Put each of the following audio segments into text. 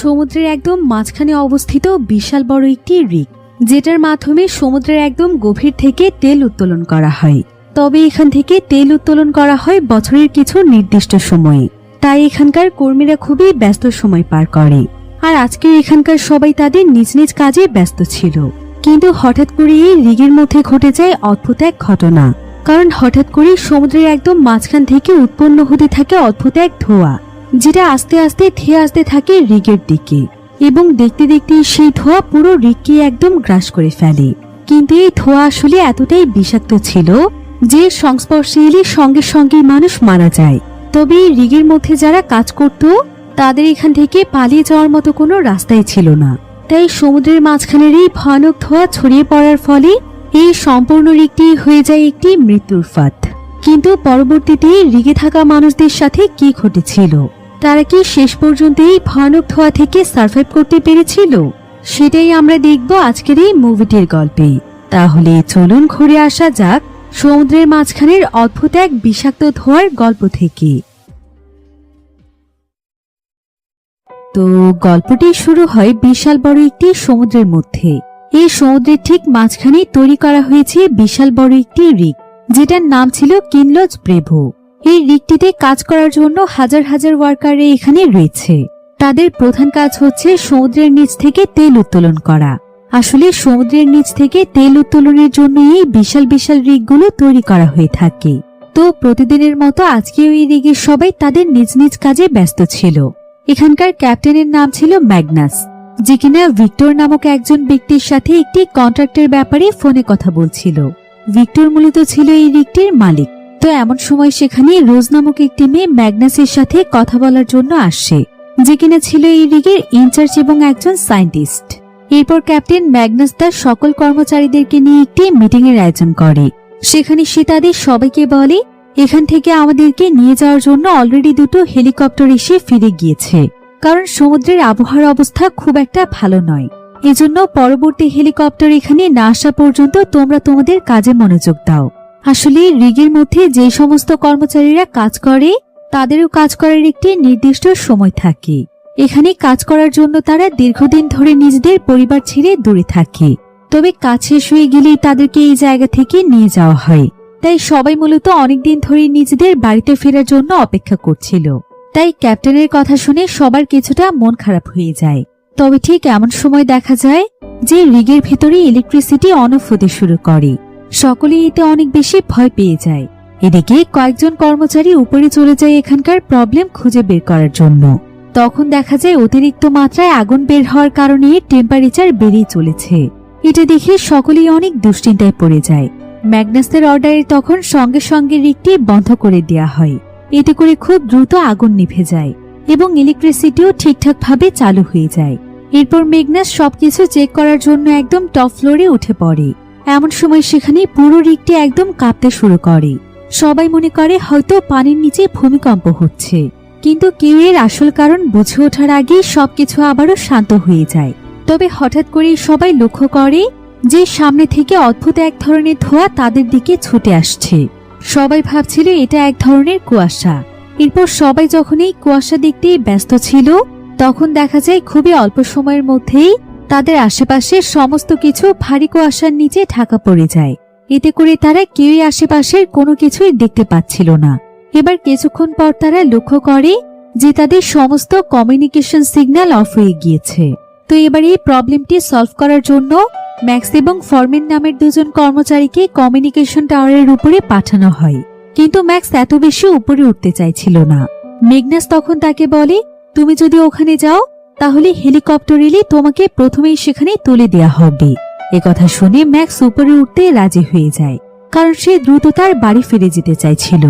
সমুদ্রের একদম মাঝখানে অবস্থিত বিশাল বড় একটি রিগ, যেটার মাধ্যমে সমুদ্রের একদম গভীর থেকে তেল উত্তোলন করা হয়। তবে এখান থেকে তেল উত্তোলন করা হয় বছরের কিছু নির্দিষ্ট সময়ে, তাই এখানকার কর্মীরা খুবই ব্যস্ত সময় পার করে। আর আজকে এখানকার সবাই তাদের নিজ নিজ কাজে ব্যস্ত ছিল। কিন্তু হঠাৎ করে এই রিগের মধ্যে ঘটে যায় অদ্ভুত এক ঘটনা। কারণ হঠাৎ করে সমুদ্রের একদম মাঝখান থেকে উৎপন্ন হতে থাকে অদ্ভুত এক ধোঁয়া, যেটা আস্তে আস্তে ধেয়ে আসতে থাকে রিগের দিকে, এবং দেখতে দেখতে সেই ধোঁয়া পুরো রিগকে একদম গ্রাস করে ফেলে। কিন্তু এই ধোঁয়া আসলে এতটাই বিষাক্ত ছিল যে সংস্পর্শে এলে সঙ্গে সঙ্গে মানুষ মারা যায়। তবে এই রিগের মধ্যে যারা কাজ করত তাদের এখান থেকে পালিয়ে যাওয়ার মতো কোনো রাস্তাই ছিল না। তাই সমুদ্রের মাঝখানের এই ভয়ানক ধোঁয়া ছড়িয়ে পড়ার ফলে এই সম্পূর্ণ রিগটি হয়ে যায় একটি মৃত্যুর ফাঁদ। কিন্তু পরবর্তীতে রিগে থাকা মানুষদের সাথে কি ঘটেছিল, তারা কি শেষ পর্যন্ত এই ভয়ানক ধোঁয়া থেকে সার্ভাইভ করতে পেরেছিল, সেটাই আমরা দেখব আজকের এই মুভিটির গল্পে। তাহলে চলুন ঘুরে আসা যাক সমুদ্রের মাঝখানের অদ্ভুত এক বিষাক্ত ধোঁয়ার গল্প থেকে। তো গল্পটি শুরু হয় বিশাল বড় একটি সমুদ্রের মধ্যে। এই সমুদ্রের ঠিক মাঝখানে তৈরি করা হয়েছে বিশাল বড় একটি রিগ, যেটার নাম ছিল কিনলজ ব্রেভো। এই রিগটিতে কাজ করার জন্য হাজার হাজার ওয়ার্কার এখানে রয়েছে। তাদের প্রধান কাজ হচ্ছে সমুদ্রের নিচ থেকে তেল উত্তোলন করা। আসলে সমুদ্রের নিচ থেকে তেল উত্তোলনের জন্য এই বিশাল বিশাল রিগগুলো তৈরি করা হয়ে থাকে। তো প্রতিদিনের মতো আজকেও এই রিগের সবাই তাদের নিজ নিজ কাজে ব্যস্ত ছিল। এখানকার ক্যাপ্টেনের নাম ছিল ম্যাগনাস, যে কিনা ভিক্টর নামক একজন ব্যক্তির সাথে একটি কন্ট্রাক্টের ব্যাপারে ফোনে কথা বলছিল। ভিক্টর মূলত ছিল এই রিগটির মালিক। তো এমন সময় সেখানে রোজ নামক একটি মেয়ে ম্যাগনাসের সাথে কথা বলার জন্য আসে, যে কিনা ছিল এই রিগের ইনচার্জ এবং একজন সায়েন্টিস্ট। এরপর ক্যাপ্টেন ম্যাগনাস তার সকল কর্মচারীদেরকে নিয়ে একটি মিটিং এর আয়োজন করে। সেখানে সে তাদের সবাইকে বলে, এখান থেকে আমাদেরকে নিয়ে যাওয়ার জন্য অলরেডি দুটো হেলিকপ্টার এসে ফিরে গিয়েছে, কারণ সমুদ্রের আবহাওয়ার অবস্থা খুব একটা ভালো নয়। এজন্য পরবর্তী হেলিকপ্টার এখানে না আসা পর্যন্ত তোমরা তোমাদের কাজে মনোযোগ দাও। আসলে রিগের মধ্যে যে সমস্ত কর্মচারীরা কাজ করে তাদেরও কাজ করার একটি নির্দিষ্ট সময় থাকে। এখানে কাজ করার জন্য তারা দীর্ঘদিন ধরে নিজেদের পরিবার ছেড়ে দূরে থাকে। তবে কাজ শেষ হয়ে গেলেই তাদেরকে এই জায়গা থেকে নিয়ে যাওয়া হয়। তাই সবাই মূলত অনেকদিন ধরে নিজেদের বাড়িতে ফেরার জন্য অপেক্ষা করছিল। তাই ক্যাপ্টেনের কথা শুনে সবার কিছুটা মন খারাপ হয়ে যায়। তবে ঠিক এমন সময় দেখা যায় যে রিগের ভেতরে ইলেকট্রিসিটি অন অফ হতে শুরু করে। সকলেই এতে অনেক বেশি ভয় পেয়ে যায়। এদিকে কয়েকজন কর্মচারী উপরে চলে যায় এখানকার প্রবলেম খুঁজে বের করার জন্য। তখন দেখা যায় অতিরিক্ত মাত্রায় আগুন বের হওয়ার কারণে টেম্পারেচার বেড়েই চলেছে। এটা দেখে সকলেই অনেক দুশ্চিন্তায় পড়ে যায়। ম্যাগনাসের অর্ডারে তখন সঙ্গে সঙ্গে রিগটি বন্ধ করে দেয়া হয়। এতে করে খুব দ্রুত আগুন নিভে যায় এবং ইলেকট্রিসিটিও ঠিকঠাক ভাবে চালু হয়ে যায়। এরপর ম্যাগনাস সবকিছু চেক করার জন্য একদম টপ ফ্লোরে উঠে পড়ে। এমন সময় সেখানে পুরো রিগটি একদম কাঁপতে শুরু করে। সবাই মনে করে হয়তো পানির নিচে ভূমিকম্প হচ্ছে, কিন্তু কেউ এর আসল কারণ বুঝে ওঠার আগেই সবকিছু আবারও শান্ত হয়ে যায়। তবে হঠাৎ করে সবাই লক্ষ্য করে যে সামনে থেকে অদ্ভুত এক ধরনের ধোঁয়া তাদের দিকে ছুটে আসছে। সবাই ভাবছিল এটা এক ধরনের কুয়াশা। এরপর সবাই যখন এই কুয়াশা দেখতে ব্যস্ত ছিল, তখন দেখা যায় খুবই অল্প সময়ের মধ্যেই তাদের আশেপাশের সমস্ত কিছু ভারী কুয়াশার নিচে ঢাকা পড়ে যায়। এতে করে তারা কেউই আশেপাশের কোনো কিছুই দেখতে পাচ্ছিল না। এবার কিছুক্ষণ পর তারা লক্ষ্য করে যে তাদের সমস্ত কমিউনিকেশন সিগন্যাল অফ হয়ে গিয়েছে। তো এবার এই প্রবলেমটি সলভ করার জন্য ম্যাক্স এবং ফরম্যান নামের দুজন কর্মচারীকে কমিউনিকেশন টাওয়ারের উপরে পাঠানো হয়। কিন্তু ম্যাক্স এত বেশি উপরে উঠতে চাইছিল না। ম্যাগনাস তখন তাকে বলে, তুমি যদি ওখানে যাও তাহলে হেলিকপ্টার এলে তোমাকে প্রথমেই সেখানে তুলে দেয়া হবে। একথা শুনে ম্যাক্স উপরে উঠতে রাজি হয়ে যায়, কারণ সে দ্রুত তার বাড়ি ফিরে যেতে চাইছিল।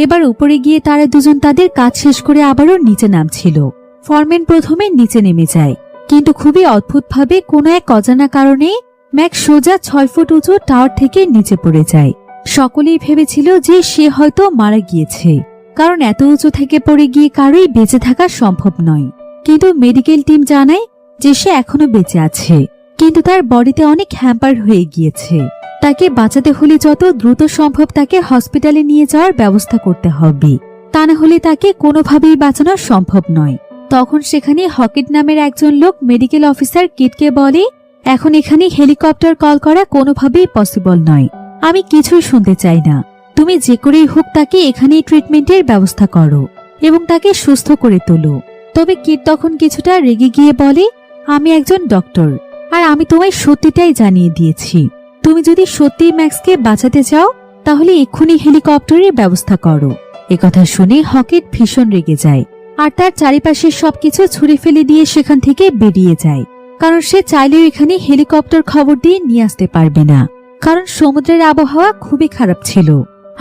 এবার উপরে গিয়ে তারা দুজন তাদের কাজ শেষ করে আবারও নিচে নামছিল। ফরম্যান প্রথমে নিচে নেমে যায়, কিন্তু খুবই অদ্ভুতভাবে কোনো এক অজানা কারণে ম্যাক্স সোজা 6 ফুট উঁচু টাওয়ার থেকে নিচে পড়ে যায়। সকলেই ভেবেছিল যে সে হয়তো মারা গিয়েছে, কারণ এত উঁচু থেকে পড়ে গিয়ে কারোই বেঁচে থাকা সম্ভব নয়। কিন্তু মেডিকেল টিম জানায় যে সে এখনো বেঁচে আছে, কিন্তু তার বডিতে অনেক হ্যাম্পার হয়ে গিয়েছে। তাকে বাঁচাতে হলে যত দ্রুত সম্ভব তাকে হসপিটালে নিয়ে যাওয়ার ব্যবস্থা করতে হবে, তা না হলে তাকে কোনোভাবেই বাঁচানো সম্ভব নয়। তখন সেখানে হকেট নামের একজন লোক মেডিকেল অফিসার কিটকে বলে, এখন এখানে হেলিকপ্টার কল করা কোনোভাবেই পসিবল নয়। আমি কিছুই শুনতে চাই না। তুমি যে করেই হোক তাকে এখানেই ট্রিটমেন্টের ব্যবস্থা করো এবং তাকে সুস্থ করে তোলো। তবে কিট তখন কিছুটা রেগে গিয়ে বলে, আমি একজন ডক্টর, আর আমি তোমায় সত্যিটাই জানিয়ে দিয়েছি। তুমি যদি সত্যিই ম্যাক্সকে বাঁচাতে চাও তাহলে এক্ষুনি হেলিকপ্টারের ব্যবস্থা করো। একথা শুনে হকেট ভীষণ রেগে যায় আর তার চারিপাশে সবকিছু ছুঁড়ে ফেলে দিয়ে সেখান থেকে বেরিয়ে যায়। কারণ সে চাইলেও এখানে হেলিকপ্টার খবর দিয়ে নিয়ে আসতে পারবে না, কারণ সমুদ্রের আবহাওয়া খুবই খারাপ ছিল।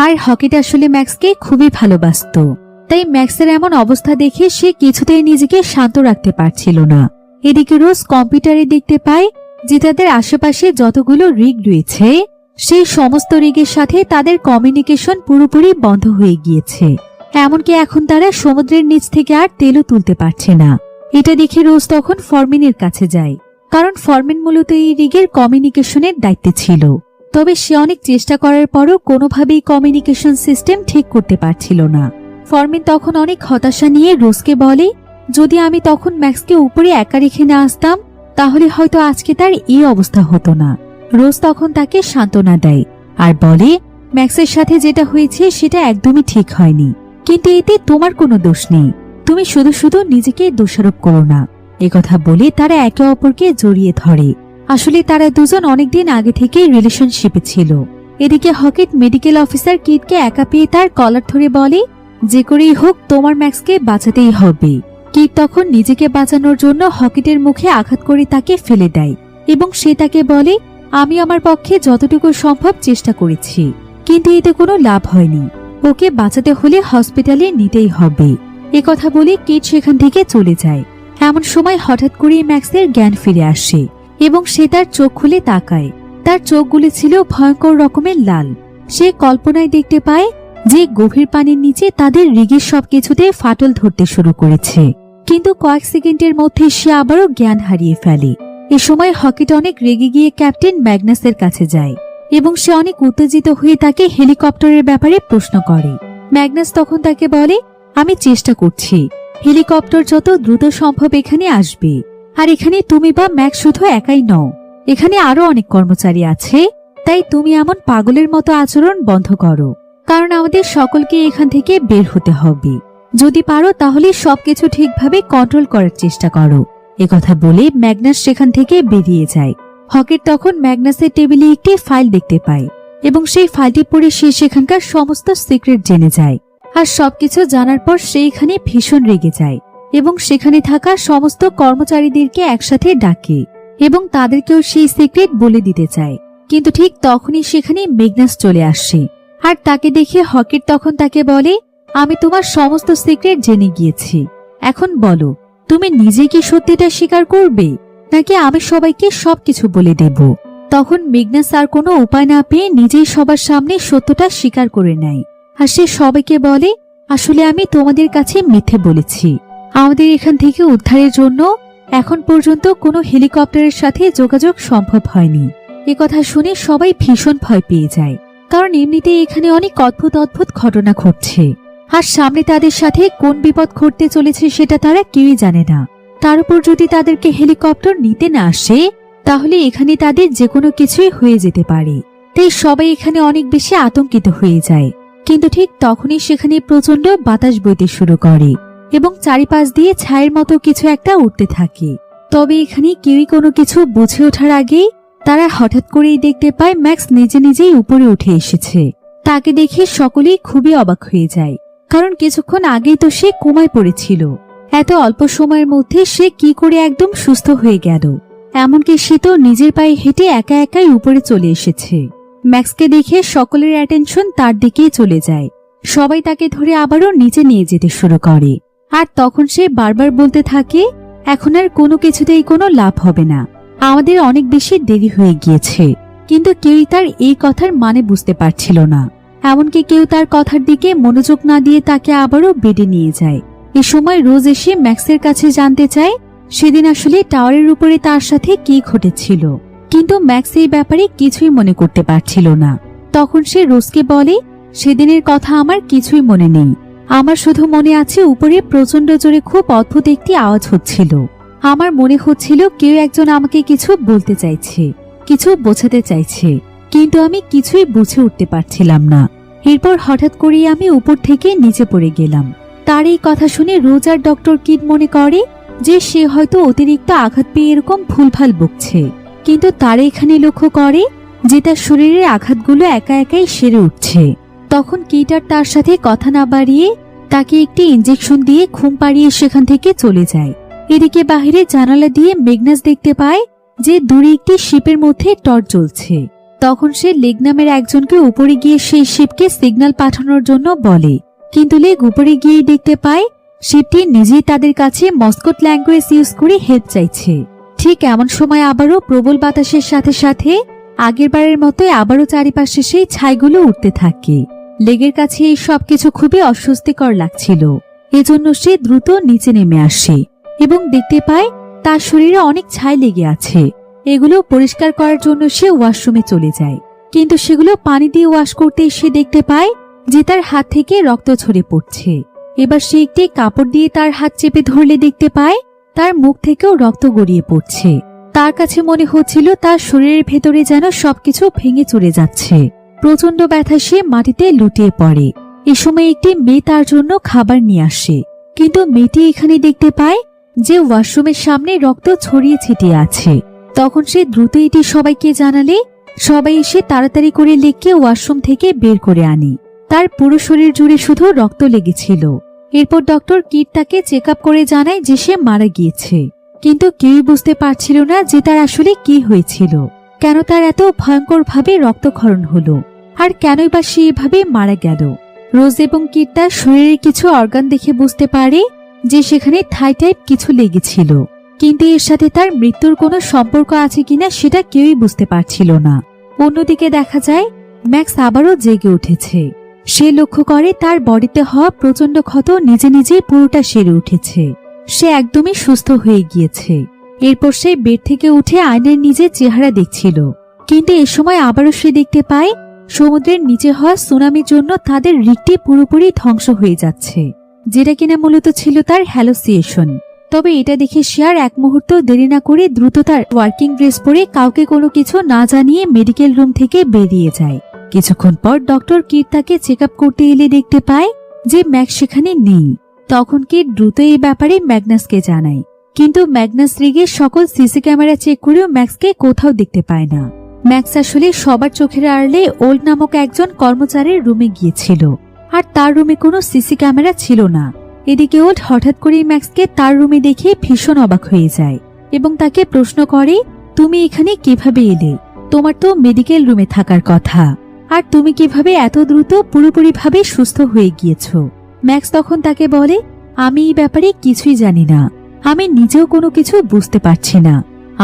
আর হকেট আসলে ম্যাক্সকে খুবই ভালোবাসতো, তাই ম্যাক্সের এমন অবস্থা দেখে সে কিছুতেই নিজেকে শান্ত রাখতে পারছিল না। এদিকে রোজ কম্পিউটারে দেখতে পায় যে তাদের আশেপাশে যতগুলো রিগ রয়েছে সেই সমস্ত রিগের সাথে তাদের কমিউনিকেশন পুরোপুরি বন্ধ হয়ে গিয়েছে। এমনকি এখন তারা সমুদ্রের নিচ থেকে আর তেলও তুলতে পারছে না। এটা দেখে রোজ তখন ফরমিনের কাছে যায়, কারণ ফরমিন মূলত এই রিগের কমিউনিকেশনের দায়িত্বে ছিল। তবে সে অনেক চেষ্টা করার পরও কোনোভাবেই কমিউনিকেশন সিস্টেম ঠিক করতে পারছিল না। ফরমিন তখন অনেক হতাশা নিয়ে রোজকে বলে, যদি আমি তখন ম্যাক্সকে উপরে একা রেখে না আসতাম তাহলে হয়তো আজকে তার এই অবস্থা হতো না। রোজ তখন তাকে সান্ত্বনা দেয় আর বলে, ম্যাক্সের সাথে যেটা হয়েছে সেটা একদমই ঠিক হয়নি, কিন্তু এতে তোমার কোনো দোষ নেই। তুমি শুধু শুধু নিজেকে দোষারোপ করো না। একথা বলে তারা একে অপরকে জড়িয়ে ধরে। আসলে তারা দুজন অনেকদিন আগে থেকেই রিলেশনশিপে ছিল। এদিকে হকেট মেডিকেল অফিসার কিটকে একা পেয়ে তার কলার ধরে বলে, যে করেই হোক তোমার ম্যাক্সকে বাঁচাতেই হবে। কিট তখন নিজেকে বাঁচানোর জন্য হকেটের মুখে আঘাত করে তাকে ফেলে দেয় এবং সে তাকে বলে, আমি আমার পক্ষে যতটুকু সম্ভব চেষ্টা করেছি, কিন্তু এতে কোনো লাভ হয়নি। ওকে বাঁচাতে হলে হসপিটালে নিতেই হবে। একথা বলে কিট সেখান থেকে চলে যায়। এমন সময় হঠাৎ করে ম্যাক্সের জ্ঞান ফিরে আসে এবং সে তার চোখ খুলে তাকায়। তার চোখগুলি ছিল ভয়ঙ্কর রকমের লাল। সে কল্পনায় দেখতে পায় যে গভীর পানির নিচে তাদের রিগের সবকিছুতে ফাটল ধরতে শুরু করেছে, কিন্তু কয়েক সেকেন্ডের মধ্যে সে আবারও জ্ঞান হারিয়ে ফেলে। এ সময় হকেট অনেক রেগে গিয়ে ক্যাপ্টেন ম্যাগনাসের কাছে যায় এবং সে অনেক উত্তেজিত হয়ে তাকে হেলিকপ্টারের ব্যাপারে প্রশ্ন করে। ম্যাগনাস তখন তাকে বলে, আমি চেষ্টা করছি, হেলিকপ্টার যত দ্রুত সম্ভব এখানে আসবে। আর এখানে তুমি বা ম্যাক্স শুধু একাই নও, এখানে আরো অনেক কর্মচারী আছে। তাই তুমি এমন পাগলের মতো আচরণ বন্ধ করো, কারণ আমাদের সকলকে এখান থেকে বের হতে হবে। যদি পারো তাহলে সবকিছু ঠিকভাবে কন্ট্রোল করার চেষ্টা করো। একথা বলে ম্যাগনাস সেখান থেকে বেরিয়ে যায়। হকেট তখন ম্যাগনাসের টেবিলে একটি ফাইল দেখতে পায় এবং সেই ফাইলটি পড়ে সে সেখানকার সমস্ত সিক্রেট জেনে যায়। আর সবকিছু জানার পর সে এখানে ভীষণ রেগে যায় এবং সেখানে থাকা সমস্ত কর্মচারীদেরকে একসাথে ডাকে এবং তাদেরকেও সেই সিক্রেট বলে দিতে চায়। কিন্তু ঠিক তখনই সেখানে ম্যাগনাস চলে আসে আর তাকে দেখে হকেট তখন তাকে বলে, আমি তোমার সমস্ত সিক্রেট জেনে গিয়েছি। এখন বলো, তুমি নিজে কি সত্যিটা স্বীকার করবে নাকি আমি সবাইকে সবকিছু বলে দেব? তখন ম্যাগনাস আর কোনো উপায় না পেয়ে নিজেই সবার সামনে সত্যটা স্বীকার করে নেয় আর সে সবাইকে বলে, আসলে আমি তোমাদের কাছে মিথ্যে বলেছি। আমাদের এখান থেকে উদ্ধারের জন্য এখন পর্যন্ত কোনো হেলিকপ্টারের সাথে যোগাযোগ সম্ভব হয়নি। একথা শুনে সবাই ভীষণ ভয় পেয়ে যায়, কারণ এমনিতেই এখানে অনেক অদ্ভুত অদ্ভুত ঘটনা ঘটছে আর সামনে তাদের সাথে কোন বিপদ ঘটতে চলেছে সেটা তারা কেউই জানে না। তার উপর যদি তাদেরকে হেলিকপ্টার নিতে না আসে তাহলে এখানে তাদের যে কোনো কিছুই হয়ে যেতে পারে। তাই সবাই এখানে অনেক বেশি আতঙ্কিত হয়ে যায়। কিন্তু ঠিক তখনই সেখানে প্রচন্ড বাতাস বইতে শুরু করে এবং চারিপাশ দিয়ে ছায়ের মতো কিছু একটা উঠতে থাকে। তবে এখানে কেউই কোনো কিছু বুঝে ওঠার আগেই তারা হঠাৎ করেই দেখতে পায় ম্যাক্স নিজে নিজেই উপরে উঠে এসেছে। তাকে দেখে সকলেই খুবই অবাক হয়ে যায়, কারণ কিছুক্ষণ আগেই তো সে কোমায় পড়েছিল। এত অল্প সময়ের মধ্যে সে কি করে একদম সুস্থ হয়ে গেল? এমনকি সে তো নিজের পায়ে হেঁটে একা একাই উপরে চলে এসেছে। ম্যাক্সকে দেখে সকলের অ্যাটেনশন তার দিকেই চলে যায়। সবাই তাকে ধরে আবারও নিচে নিয়ে যেতে শুরু করে আর তখন সে বারবার বলতে থাকে, এখন আর কোনো কিছুতেই কোনো লাভ হবে না, আমাদের অনেক বেশি দেরি হয়ে গিয়েছে। কিন্তু কেউই তার এই কথার মানে বুঝতে পারছিল না। এমনকি কেউ তার কথার দিকে মনোযোগ না দিয়ে তাকে আবারও বেডে নিয়ে যায়। এ সময় রোজ এসে ম্যাক্সের কাছে জানতে চায় সেদিন আসলে টাওয়ারের উপরে তার সাথে কি ঘটেছিল, কিন্তু ম্যাক্স এই ব্যাপারে কিছুই মনে করতে পারছিল না। তখন সে রোজকে বলে, সেদিনের কথা আমার কিছুই মনে নেই, আমার শুধু মনে আছে উপরে প্রচন্ড জোরে খুব অদ্ভুত একটি আওয়াজ হচ্ছিল। আমার মনে হচ্ছিল কেউ একজন আমাকে কিছু বলতে চাইছে, কিছু বোঝাতে চাইছে, কিন্তু আমি কিছুই বুঝে উঠতে পারছিলাম না। এরপর হঠাৎ করেই আমি উপর থেকে নিচে পড়ে গেলাম। তার এই কথা শুনে রোজ আর ডক্টর কিড মনে করে যে সে হয়তো অতিরিক্ত আঘাত পেয়ে এরকম ভুলভাল বকছে, কিন্তু তারা এখানে লক্ষ্য করে যে তার শরীরের আঘাতগুলো একা একাই সেরে উঠছে। তখন কিড আর তার সাথে কথা না বাড়িয়ে তাকে একটি ইঞ্জেকশন দিয়ে ঘুম পাড়িয়ে সেখান থেকে চলে যায়। এদিকে বাহিরে জানালা দিয়ে মেগনাস দেখতে পায় যে দূরে একটি শিপের মধ্যে টর্চ জ্বলছে। তখন সে লেগ নামের একজনকে উপরে গিয়ে সেই শিপকে সিগন্যাল পাঠানোর জন্য বলে, কিন্তু লেগ উপরে গিয়ে দেখতে পায় শিপটি নিজেই তাদের কাছে মস্কট ল্যাঙ্গুয়েজ ইউজ করে হেল্প চাইছে। ঠিক এমন সময় আবারও প্রবল বাতাসের সাথে সাথে আগেরবারের মতোই আবারও চারিপাশে সেই ছাইগুলো উঠতে থাকে। লেগের কাছে এই সবকিছু খুবই অস্বস্তিকর লাগছিল। এজন্য সে দ্রুত নিচে নেমে আসে এবং দেখতে পায় তার শরীরে অনেক ছাই লেগে আছে। এগুলো পরিষ্কার করার জন্য সে ওয়াশরুমে চলে যায়, কিন্তু সেগুলো পানি দিয়ে ওয়াশ করতে সে দেখতে পায় যে তার হাত থেকে রক্ত ঝরে পড়ছে। এবার সে একটি কাপড় দিয়ে তার হাত চেপে ধরলে দেখতে পায় তার মুখ থেকেও রক্ত গড়িয়ে পড়ছে। তার কাছে মনে হচ্ছিল তার শরীরের ভেতরে যেন সবকিছু ভেঙে চলে যাচ্ছে। প্রচন্ড ব্যথা সে মাটিতে লুটিয়ে পড়ে। এ সময় একটি মেয়ে তার জন্য খাবার নিয়ে আসে, কিন্তু মেয়েটি এখানে দেখতে পায় যে ওয়াশরুমের সামনে রক্ত ছড়িয়ে ছিটিয়ে আছে। তখন সে দ্রুত এটি সবাইকে জানালে সবাই এসে তাড়াতাড়ি করে লেগকে ওয়াশরুম থেকে বের করে আনে। তার পুরো শরীর জুড়ে শুধু রক্ত লেগেছিল। এরপর ডক্টর কিড তাকে চেক আপ করে জানায় যে সে মারা গিয়েছে, কিন্তু কেউই বুঝতে পারছিল না যে তার আসলে কি হয়েছিল, কেন তার এত ভয়ঙ্করভাবে রক্তক্ষরণ হলো, আর কেনই বা সে এভাবে মারা গেল। রোজ এবং কিড তার শরীরের কিছু অর্গান দেখে বুঝতে পারে যে সেখানে থাই টাইপ কিছু লেগেছিল, কিন্তু এর সাথে তার মৃত্যুর কোনো সম্পর্ক আছে কিনা সেটা কেউই বুঝতে পারছিল না। অন্যদিকে দেখা যায় ম্যাক্স আবারও জেগে উঠেছে। সে লক্ষ্য করে তার বডিতে হওয়া প্রচন্ড ক্ষত নিজে নিজেই পুরোটা সেরে উঠেছে। সে একদমই সুস্থ হয়ে গিয়েছে। এরপর সে বেড থেকে উঠে আয়নার নিজের চেহারা দেখছিল, কিন্তু এ সময় আবারও সে দেখতে পায় সমুদ্রের নিচে হওয়া সুনামির জন্য তাদের রিগটি পুরোপুরি ধ্বংস হয়ে যাচ্ছে, যেটা কিনা মূলত ছিল তার হ্যালোসিয়েশন। তবে এটা দেখে সে আর এক মুহূর্ত দেরি না করে দ্রুত তার ওয়ার্কিং ড্রেস পরে কাউকে কোনো কিছু না জানিয়ে মেডিকেল রুম থেকে বেরিয়ে যায়। কিছুক্ষণ পর ডক্টর কিড তাকে চেক আপ করতে এলে দেখতে পায় যে ম্যাক্স সেখানে নেই। তখন কিড দ্রুত এই ব্যাপারে ম্যাগনাসকে জানায়, কিন্তু ম্যাগনাস রিগের সকল সিসি ক্যামেরা চেক করেও ম্যাক্সকে কোথাও দেখতে পায় না। ম্যাক্স আসলে সবার চোখের আড়ালে ওল্ড নামক একজন কর্মচারীর রুমে গিয়েছিল, আর তার রুমে কোনো সিসি ক্যামেরা ছিল না। এদিকে ওল্ড হঠাৎ করেই ম্যাক্সকে তার রুমে দেখে ভীষণ অবাক হয়ে যায় এবং তাকে প্রশ্ন করে, তুমি এখানে কিভাবে এলে? তোমার তো মেডিকেল রুমে থাকার কথা, আর তুমি কিভাবে এত দ্রুত পুরোপুরিভাবে সুস্থ হয়ে গিয়েছো? ম্যাক্স তখন তাকে বলে, আমি এই ব্যাপারে কিছুই জানি না। আমি নিজেও কোনো কিছু বুঝতে পারছি না।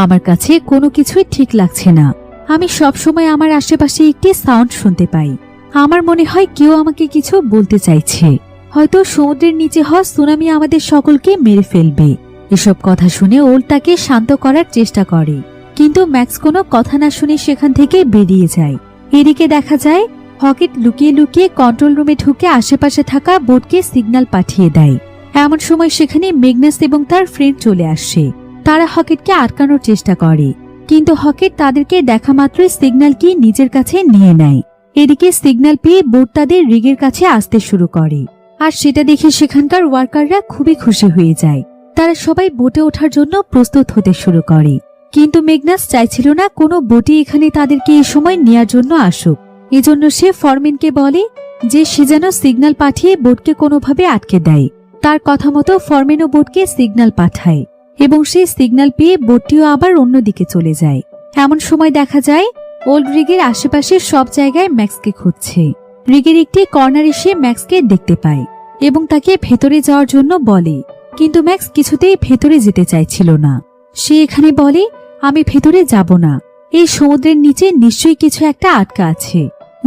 আমার কাছে কোনো কিছুই ঠিক লাগছে না। আমি সবসময় আমার আশেপাশে একটি সাউন্ড শুনতে পাই। আমার মনে হয় কেউ আমাকে কিছু বলতে চাইছে। হয়তো সমুদ্রের নিচে হওয়া সুনামি আমাদের সকলকে মেরে ফেলবে। এসব কথা শুনে ওল্ড তাকে শান্ত করার চেষ্টা করে, কিন্তু ম্যাক্স কোনো কথা না শুনে সেখান থেকে বেরিয়ে যায়। এদিকে দেখা যায় হকেট লুকিয়ে লুকিয়ে কন্ট্রোল রুমে ঢুকে আশেপাশে থাকা বোটকে সিগন্যাল পাঠিয়ে দেয়। এমন সময় সেখানে মেগনাস এবং তার ফ্রেন্ড চলে আসে। তারা হকেটকে আটকানোর চেষ্টা করে, কিন্তু হকেট তাদেরকে দেখা মাত্রই সিগন্যাল কি নিজের কাছে নিয়ে নেয়। এদিকে সিগন্যাল পেয়ে বোট তাদের রিগের কাছে আসতে শুরু করে, আর সেটা দেখে সেখানকার ওয়ার্কাররা খুবই খুশি হয়ে যায়। তারা সবাই বোটে ওঠার জন্য প্রস্তুত হতে শুরু করে, কিন্তু মেগনাস চাইছিল না কোনো বোটই এখানে তাদেরকে এই সময় নেয়ার জন্য আসুক। এজন্য সে ফরম্যানকে বলে যে সে যেন সিগন্যাল পাঠিয়ে বোটকে কোনোভাবে আটকে দেয়। তার কথা মতো ফরম্যানও বোটকে সিগন্যাল পাঠায় এবং সেই সিগন্যাল পেয়ে বোটটিও আবার অন্যদিকে চলে যায়। এমন সময় দেখা যায় ওল্ড রিগের আশেপাশে সব জায়গায় ম্যাক্সকে খুঁজছে। রিগের একটি কর্নার এসে ম্যাক্সকে দেখতে পায় এবং তাকে ভেতরে যাওয়ার জন্য বলে, কিন্তু ম্যাক্স কিছুতেই ভেতরে যেতে চাইছিল না। সে এখানে বলে, আমি ভেতরে যাব না। এই সমুদ্রের নিচে নিশ্চয়ই কিছু একটা আটকা আছে,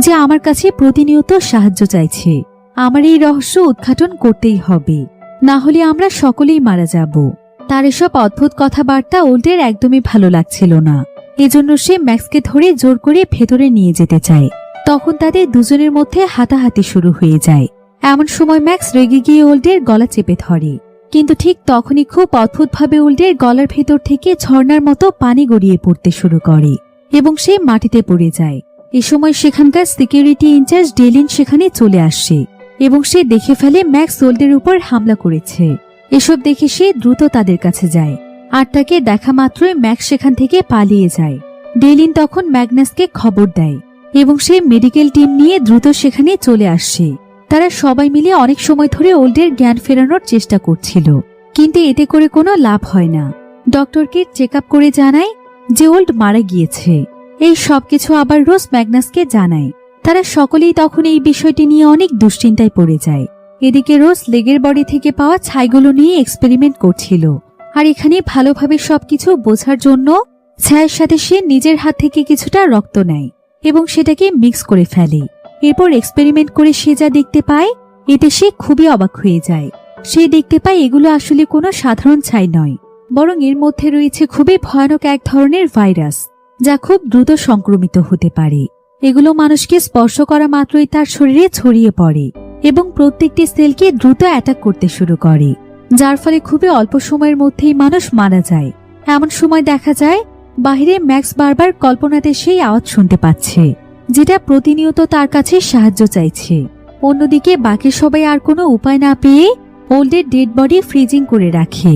যে আমার কাছে প্রতিনিয়ত সাহায্য চাইছে। আমার এই রহস্য উদ্ঘাটন করতেই হবে, না হলে আমরা সকলেই মারা যাব। তার এসব অদ্ভুত কথাবার্তা ওল্ডের একদমই ভালো লাগছিল না। এজন্য সে ম্যাক্সকে ধরে জোর করে ভেতরে নিয়ে যেতে চায়। তখন তাদের দুজনের মধ্যে হাতাহাতি শুরু হয়ে যায়। এমন সময় ম্যাক্স রেগে গিয়ে ওল্ডের গলা চেপে ধরে, কিন্তু ঠিক তখনই খুব অদ্ভুতভাবে ওল্ডের গলার ভেতর থেকে ঝর্ণার মতো পানি গড়িয়ে পড়তে শুরু করে এবং সে মাটিতে পড়ে যায়। এ সময় সেখানকার সিকিউরিটি ইনচার্জ ডেলিন সেখানে চলে আসে এবং সে দেখে ফেলে ম্যাক্স ওল্ডের উপর হামলা করেছে। এসব দেখে সে দ্রুত তাদের কাছে যায়, আর তাকে দেখা মাত্রই ম্যাক্স সেখান থেকে পালিয়ে যায়। ডেলিন তখন ম্যাগনাসকে খবর দেয় এবং সে মেডিকেল টিম নিয়ে দ্রুত সেখানে চলে আসে। তারা সবাই মিলে অনেক সময় ধরে ওল্ডের জ্ঞান ফেরানোর চেষ্টা করছিল, কিন্তু এতে করে কোনো লাভ হয় না। ডক্টরকে চেক আপ করে জানায় যে ওল্ড মারা গিয়েছে। এই সবকিছু আবার রোজ ম্যাগনাসকে জানায়। তারা সকলেই তখন এই বিষয়টি নিয়ে অনেক দুশ্চিন্তায় পড়ে যায়। এদিকে রোজ লেগের বডি থেকে পাওয়া ছাইগুলো নিয়ে এক্সপেরিমেন্ট করছিল, আর এখানে ভালোভাবে সবকিছু বোঝার জন্য ছায়ের সাথে সে নিজের হাত থেকে কিছুটা রক্ত নেয় এবং সেটাকে মিক্স করে ফেলে। এরপর এক্সপেরিমেন্ট করে সে যা দেখতে পায় এতে সে খুবই অবাক হয়ে যায়। সে দেখতে পায় এগুলো আসলে কোনো সাধারণ ছাই নয়, বরং এর মধ্যে রয়েছে খুবই ভয়ানক এক ধরনের ভাইরাস, যা খুব দ্রুত সংক্রমিত হতে পারে। এগুলো মানুষকে স্পর্শ করা মাত্রই তার শরীরে ছড়িয়ে পড়ে এবং প্রত্যেকটি সেলকে দ্রুত অ্যাটাক করতে শুরু করে, যার ফলে খুবই অল্প সময়ের মধ্যেই মানুষ মারা যায়। এমন সময় দেখা যায় বাহিরে ম্যাক্স বারবার কল্পনাতে সেই আওয়াজ শুনতে পাচ্ছে, যেটা প্রতিনিয়ত তার কাছে সাহায্য চাইছে। অন্যদিকে বাকি সবাই আর কোনো উপায় না পেয়ে ওল্ডের ডেড বডি ফ্রিজিং করে রাখে।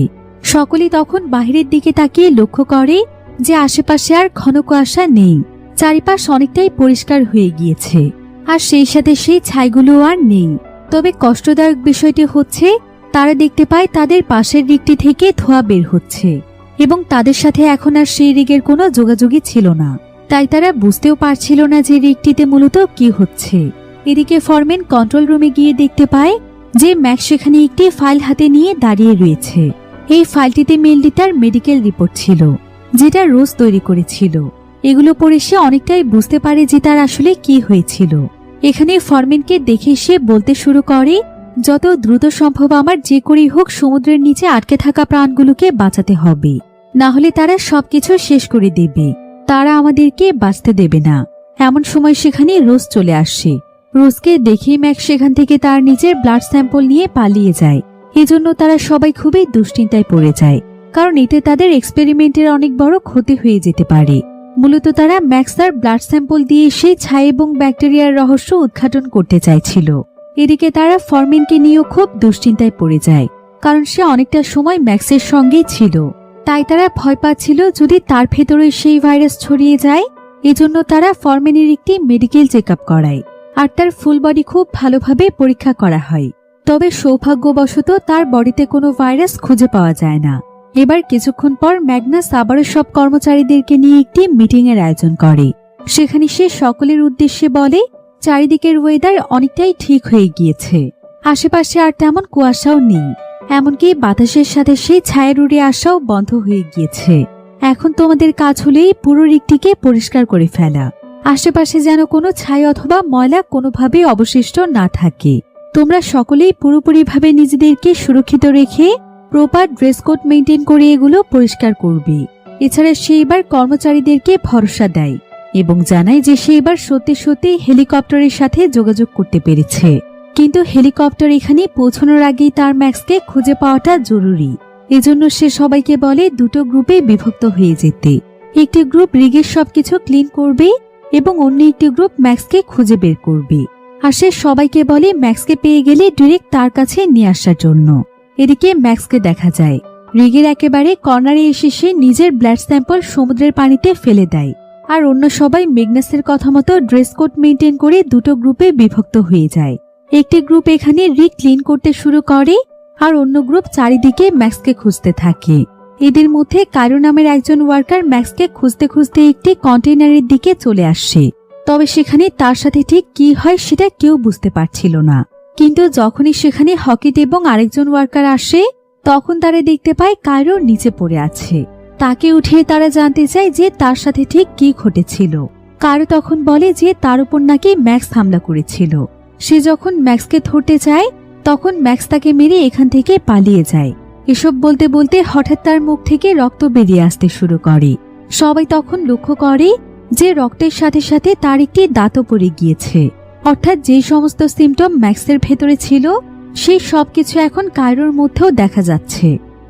সকলেই তখন বাহিরের দিকে তাকিয়ে লক্ষ্য করে যে আশেপাশে আর ঘন কুয়াশা নেই, চারিপাশ অনেকটাই পরিষ্কার হয়ে গিয়েছে, আর সেই সাথে সেই ছাইগুলো আর নেই। তবে কষ্টদায়ক বিষয়টি হচ্ছে তারা দেখতে পায় তাদের পাশের দিকটি থেকে ধোঁয়া বের হচ্ছে এবং তাদের সাথে এখন আর সেই রিগের কোনো যোগাযোগই ছিল না, তাই তারা বুঝতেও পারছিল না যে রিগটিতে মূলত কি হচ্ছে। এদিকে ফরম্যান কন্ট্রোল রুমে গিয়ে দেখতে পায় যে ম্যাক্স সেখানে একটি ফাইল হাতে নিয়ে দাঁড়িয়ে রয়েছে। এই ফাইলটিতে মেইনলি তার মেডিকেল রিপোর্ট ছিল, যেটা রোজ তৈরি করেছিল। এগুলো পড়ে সে অনেকটাই বুঝতে পারে যে তার আসলে কি হয়েছিল। এখানে ফরম্যানকে দেখে সে বলতে শুরু করে, যত দ্রুত সম্ভব আমার যে করেই হোক সমুদ্রের নিচে আটকে থাকা প্রাণগুলোকে বাঁচাতে হবে, না হলে তারা সবকিছু শেষ করে দেবে, তারা আমাদেরকে বাঁচতে দেবে না। এমন সময় সেখানে রোজ চলে আসে। রোজকে দেখে ম্যাক্স সেখান থেকে তার নিজের ব্লাড স্যাম্পল নিয়ে পালিয়ে যায়। এজন্য তারা সবাই খুবই দুশ্চিন্তায় পড়ে যায়, কারণ এতে তাদের এক্সপেরিমেন্টের অনেক বড় ক্ষতি হয়ে যেতে পারে। মূলত তারা ম্যাক্সের ব্লাড স্যাম্পল দিয়ে সেই ছাই এবং ব্যাকটেরিয়ার রহস্য উদ্ঘাটন করতে চাইছিল। এদিকে তারা ফরম্যানকে নিয়েও খুব দুশ্চিন্তায় পড়ে যায়, কারণ সে অনেকটা সময় ম্যাক্সের সঙ্গেই ছিল। তাই তারা ভয় পাচ্ছিল যদি তার ভেতরে সেই ভাইরাস ছড়িয়ে যায়। এজন্য তারা ফরম্যানের একটি মেডিকেল চেক আপ করায়, আর তার ফুল বডি খুব ভালোভাবে পরীক্ষা করা হয়। তবে সৌভাগ্যবশত তার বডিতে কোনো ভাইরাস খুঁজে পাওয়া যায় না। এবার কিছুক্ষণ পর ম্যাগনাস আবারও সব কর্মচারীদেরকে নিয়ে একটি মিটিং এর আয়োজন করে। সেখানে সে সকলের উদ্দেশ্যে বলে, চারিদিকের ওয়েদার অনেকটাই ঠিক হয়ে গিয়েছে, আশেপাশে আর তেমন কুয়াশাও নেই, এমনকি বাতাসের সাথে সেই ছায়ের উড়ে আসাও বন্ধ হয়ে গিয়েছে। এখন তোমাদের কাজ হলেই পুরো রিকটিকে পরিষ্কার করে ফেলা, আশেপাশে যেন কোনো ছাই অথবা ময়লা কোনোভাবে অবশিষ্ট না থাকে। তোমরা সকলেই পুরোপুরিভাবে নিজেদেরকে সুরক্ষিত রেখে প্রপার ড্রেস কোড মেইনটেইন করে এগুলো পরিষ্কার করবে। এছাড়া সে এবার কর্মচারীদেরকে ভরসা দেয় এবং জানায় যে সে এবার সত্যি সত্যি হেলিকপ্টারের সাথে যোগাযোগ করতে পেরেছে, কিন্তু হেলিকপ্টার এখানে পৌঁছানোর আগেই তার ম্যাক্সকে খুঁজে পাওয়াটা জরুরি। এজন্য সে সবাইকে বলে দুটো গ্রুপে বিভক্ত হয়ে যেতে। একটি গ্রুপ রিগের সবকিছু ক্লিন করবে এবং অন্য একটি গ্রুপ ম্যাক্সকে খুঁজে বের করবে। আর সে সবাইকে বলে ম্যাক্সকে পেয়ে গেলে ডিরেক্ট তার কাছে নিয়ে আসার জন্য। এদিকে ম্যাক্সকে দেখা যায় রিগের একেবারে কর্নারে এসে সে নিজের ব্লাড স্যাম্পল সমুদ্রের পানিতে ফেলে দেয়, আর অন্য সবাই ম্যাগনাসের কথা মতো ড্রেস কোড মেইনটেইন করে দুটো গ্রুপে বিভক্ত হয়ে যায়। একটি গ্রুপ এখানে রিগ ক্লিন করতে শুরু করে, আর অন্য গ্রুপ চারিদিকে ম্যাক্সকে খুঁজতে থাকে। এদের মধ্যে কায়রো নামের একজন ওয়ার্কার ম্যাক্সকে খুঁজতে খুঁজতে একটি কন্টেইনারের দিকে চলে আসে। তবে সেখানে তার সাথে ঠিক কি হয় সেটা কেউ বুঝতে পারছিল না। কিন্তু যখনই সেখানে হকিট এবং আরেকজন ওয়ার্কার আসে, তখন তারা দেখতে পায় কায়রো নিচে পড়ে আছে। তাকে উঠিয়ে তারা জানতে চায় যে তার সাথে ঠিক কি ঘটেছিল। কায়রো তখন বলে যে তার উপর নাকি ম্যাক্স হামলা করেছিল। সে যখন ম্যাক্সকে ধরতে চায়, তখন ম্যাক্স তাকে মেরে এখান থেকে পালিয়ে যায়। এসব বলতে বলতে হঠাৎ তার মুখ থেকে রক্ত বেরিয়ে আসতে শুরু করে। সবাই তখন লক্ষ্য করে যে রক্তের সাথে সাথে তার একটি দাঁতও পড়ে গিয়েছে। অর্থাৎ যে সমস্ত সিমটম ম্যাক্সের ভেতরে ছিল সেই সবকিছু এখন কায়রোর মধ্যেও দেখা যাচ্ছে।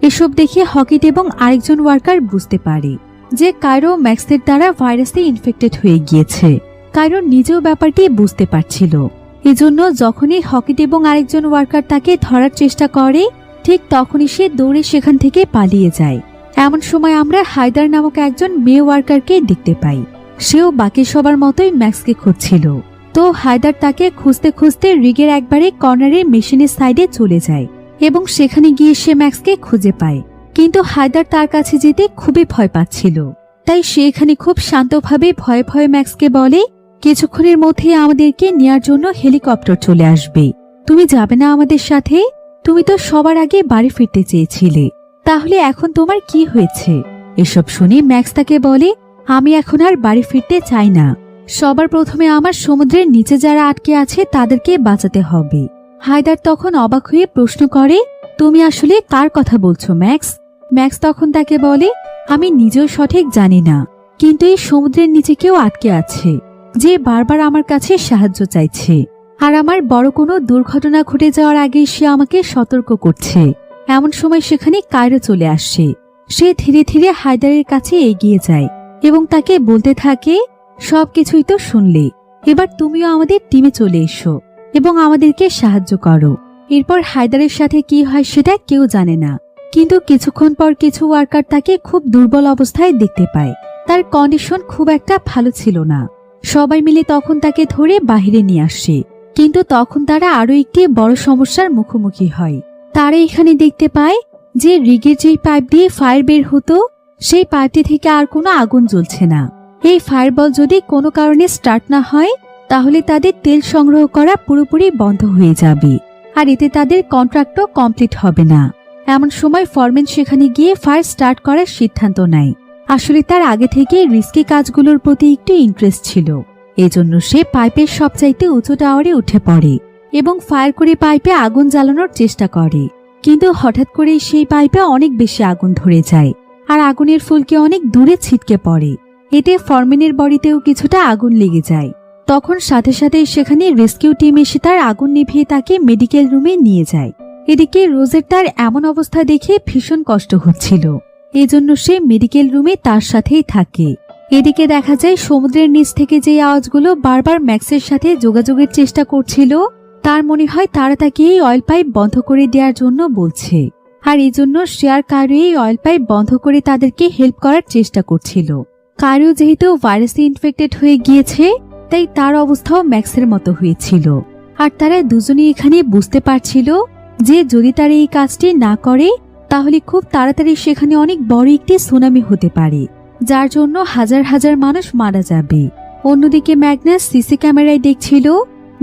এসব দেখে হকিট এবং আরেকজন ওয়ার্কার বুঝতে পারে যে কায়রো ম্যাক্সের দ্বারা ভাইরাসে ইনফেক্টেড হয়ে গিয়েছে। কায়রো নিজেও ব্যাপারটি বুঝতে পারছিল। এজন্য যখনই হকিট এবং আরেকজন ওয়ার্কার তাকে ধরার চেষ্টা করে ঠিক তখনই সে দৌড়ে সেখান থেকে পালিয়ে যায়। এমন সময় আমরা হায়দার নামক একজন মেয়ে ওয়ার্কারকে দেখতে পাই। সেও বাকি সবার মতোই ম্যাক্সকে খুঁজছিল। তো হায়দার তাকে খুঁজতে খুঁজতে রিগের একবারে কর্নারের মেশিনের সাইডে চলে যায় এবং সেখানে গিয়ে সে ম্যাক্সকে খুঁজে পায়। কিন্তু হায়দার তার কাছে যেতে খুবই ভয় পাচ্ছিল। তাই সে এখানে খুব শান্তভাবে ভয়ে ভয়ে ম্যাক্সকে বলে, কিছুক্ষণের মধ্যে আমাদেরকে নেয়ার জন্য হেলিকপ্টার চলে আসবে। তুমি যাবে না আমাদের সাথে? তুমি তো সবার আগে বাড়ি ফিরতে চেয়েছিলে, তাহলে এখন তোমার কি হয়েছে? এসব শুনে ম্যাক্স তাকে বলে, আমি এখন আর বাড়ি ফিরতে চাই না। সবার প্রথমে আমার সমুদ্রের নিচে যারা আটকে আছে তাদেরকে বাঁচাতে হবে। হায়দার তখন অবাক হয়ে প্রশ্ন করে, তুমি আসলে কার কথা বলছো ম্যাক্স? ম্যাক্স তখন তাকে বলে, আমি নিজেও সঠিক জানি না, কিন্তু এই সমুদ্রের নিচে কেউ আটকে আছে যে বারবার আমার কাছে সাহায্য চাইছে, আর আমার বড় কোনো দুর্ঘটনা ঘটে যাওয়ার আগে সে আমাকে সতর্ক করছে। এমন সময় সেখানে কায়রো চলে আসে। সে ধীরে ধীরে হায়দারের কাছে এগিয়ে যায় এবং তাকে বলতে থাকে, সবকিছুই তো শুনলে, এবার তুমিও আমাদের টিমে চলে এসো এবং আমাদেরকে সাহায্য করো। এরপর হায়দারের সাথে কি হয় সেটা কেউ জানে না, কিন্তু কিছুক্ষণ পর কিছু ওয়ার্কার তাকে খুব দুর্বল অবস্থায় দেখতে পায়। তার কন্ডিশন খুব একটা ভালো ছিল না। সবাই মিলে তখন তাকে ধরে বাহিরে নিয়ে আসে, কিন্তু তখন তারা আরো একটি বড় সমস্যার মুখোমুখি হয়। তারা এখানে দেখতে পায় যে রিগের যেই পাইপ দিয়ে ফায়ার বের হতো সেই পাইপটি থেকে আর কোনো আগুন জ্বলছে না। এই ফায়ারবল যদি কোনো কারণে স্টার্ট না হয় তাহলে তাদের তেল সংগ্রহ করা পুরোপুরি বন্ধ হয়ে যাবে, আর এতে তাদের কন্ট্রাক্টও কমপ্লিট হবে না। এমন সময় ফরম্যান সেখানে গিয়ে ফায়ার স্টার্ট করার সিদ্ধান্ত নেয়। আসলে তার আগে থেকে রিস্কি কাজগুলোর প্রতি একটু ইন্টারেস্ট ছিল, এজন্য সে পাইপের সবচাইতে উঁচু টাওয়ারে উঠে পড়ে এবং ফায়ার করে পাইপে আগুন জ্বালানোর চেষ্টা করে। কিন্তু হঠাৎ করে সেই পাইপে অনেক বেশি আগুন ধরে যায় আর আগুনের ফুলকি অনেক দূরে ছিটকে পড়ে। এতে ফরম্যানের বডিতেও কিছুটা আগুন লেগে যায়। তখন সাথে সাথে সেখানে রেস্কিউ টিম এসে তার আগুন নিভিয়ে তাকে মেডিকেল রুমে নিয়ে যায়। এদিকে রোজের তার এমন অবস্থা দেখে ভীষণ কষ্ট হচ্ছিল, এজন্য সে মেডিকেল রুমে তার সাথেই থাকে। এদিকে দেখা যায় সমুদ্রের নিচ থেকে যে আওয়াজগুলো বারবার ম্যাক্সের সাথে যোগাযোগের চেষ্টা করছিল, তার মনে হয় তারা তাকে এই অয়েল পাইপ বন্ধ করে দেওয়ার জন্য বলছে, আর এজন্য শেয়ার কায়রো এই অয়েল পাইপ বন্ধ করে তাদেরকে হেল্প করার চেষ্টা করছিল। কায়রো যেহেতু ভাইরাসে ইনফেক্টেড হয়ে গিয়েছে তাই তার অবস্থাও ম্যাক্সের মতো হয়েছিল, আর তারা দুজনেই এখানে বুঝতে পারছিল যে যদি তারা এই কাজটি না করে তাহলে খুব তাড়াতাড়ি সেখানে অনেক বড় একটি সুনামি হতে পারে, যার জন্য হাজার হাজার মানুষ মারা যাবে। অন্যদিকে ম্যাগনাস সিসি ক্যামেরায় দেখছিল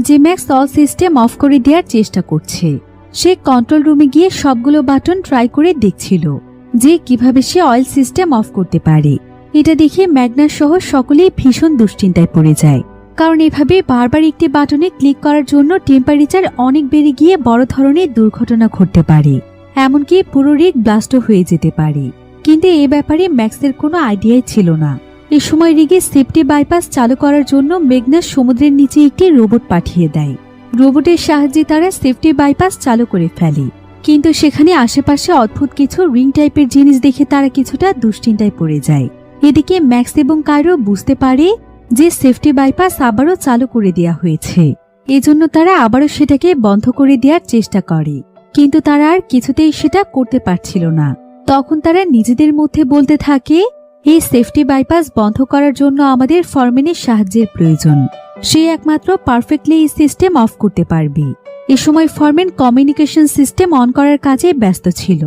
যে ম্যাক্স অল সিস্টেম অফ করে দেওয়ার চেষ্টা করছে। সে কন্ট্রোল রুমে গিয়ে সবগুলো বাটন ট্রাই করে দেখছিল যে কিভাবে সে অয়েল সিস্টেম অফ করতে পারে। এটা দেখে ম্যাগনাস সহ সকলেই ভীষণ দুশ্চিন্তায় পড়ে যায়, কারণ এভাবে বারবার একটি বাটনে ক্লিক করার জন্য টেম্পারেচার অনেক বেড়ে গিয়ে বড় ধরনের দুর্ঘটনা ঘটতে পারে, এমনকি পুরো রিগ ব্লাস্টও হয়ে যেতে পারে। কিন্তু এ ব্যাপারে ম্যাক্সের কোনো আইডিয়াই ছিল না। এ সময় রিগে সেফটি বাইপাস চালু করার জন্য ম্যাগনাস সমুদ্রের নিচে একটি রোবট পাঠিয়ে দেয়। রোবটের সাহায্যে তারা সেফটি বাইপাস চালু করে ফেলে, কিন্তু সেখানে আশেপাশে অদ্ভুত কিছু রিং টাইপের জিনিস দেখে তারা কিছুটা দুশ্চিন্তায় পড়ে যায়। এদিকে ম্যাক্স এবং কায়রো বুঝতে পারে যে সেফটি বাইপাস আবারও চালু করে দেওয়া হয়েছে, এজন্য তারা আবারও সেটাকে বন্ধ করে দেওয়ার চেষ্টা করে, কিন্তু তারা আর কিছুতেই সেটা করতে পারছিল না। তখন তারা নিজেদের মধ্যে বলতে থাকে, এই সেফটি বাইপাস বন্ধ করার জন্য আমাদের ফরম্যানের সাহায্যের প্রয়োজন, সে একমাত্র পারফেক্টলি এই সিস্টেম অফ করতে পারবে। এ সময় ফরম্যান কমিউনিকেশন সিস্টেম অন করার কাজে ব্যস্ত ছিল।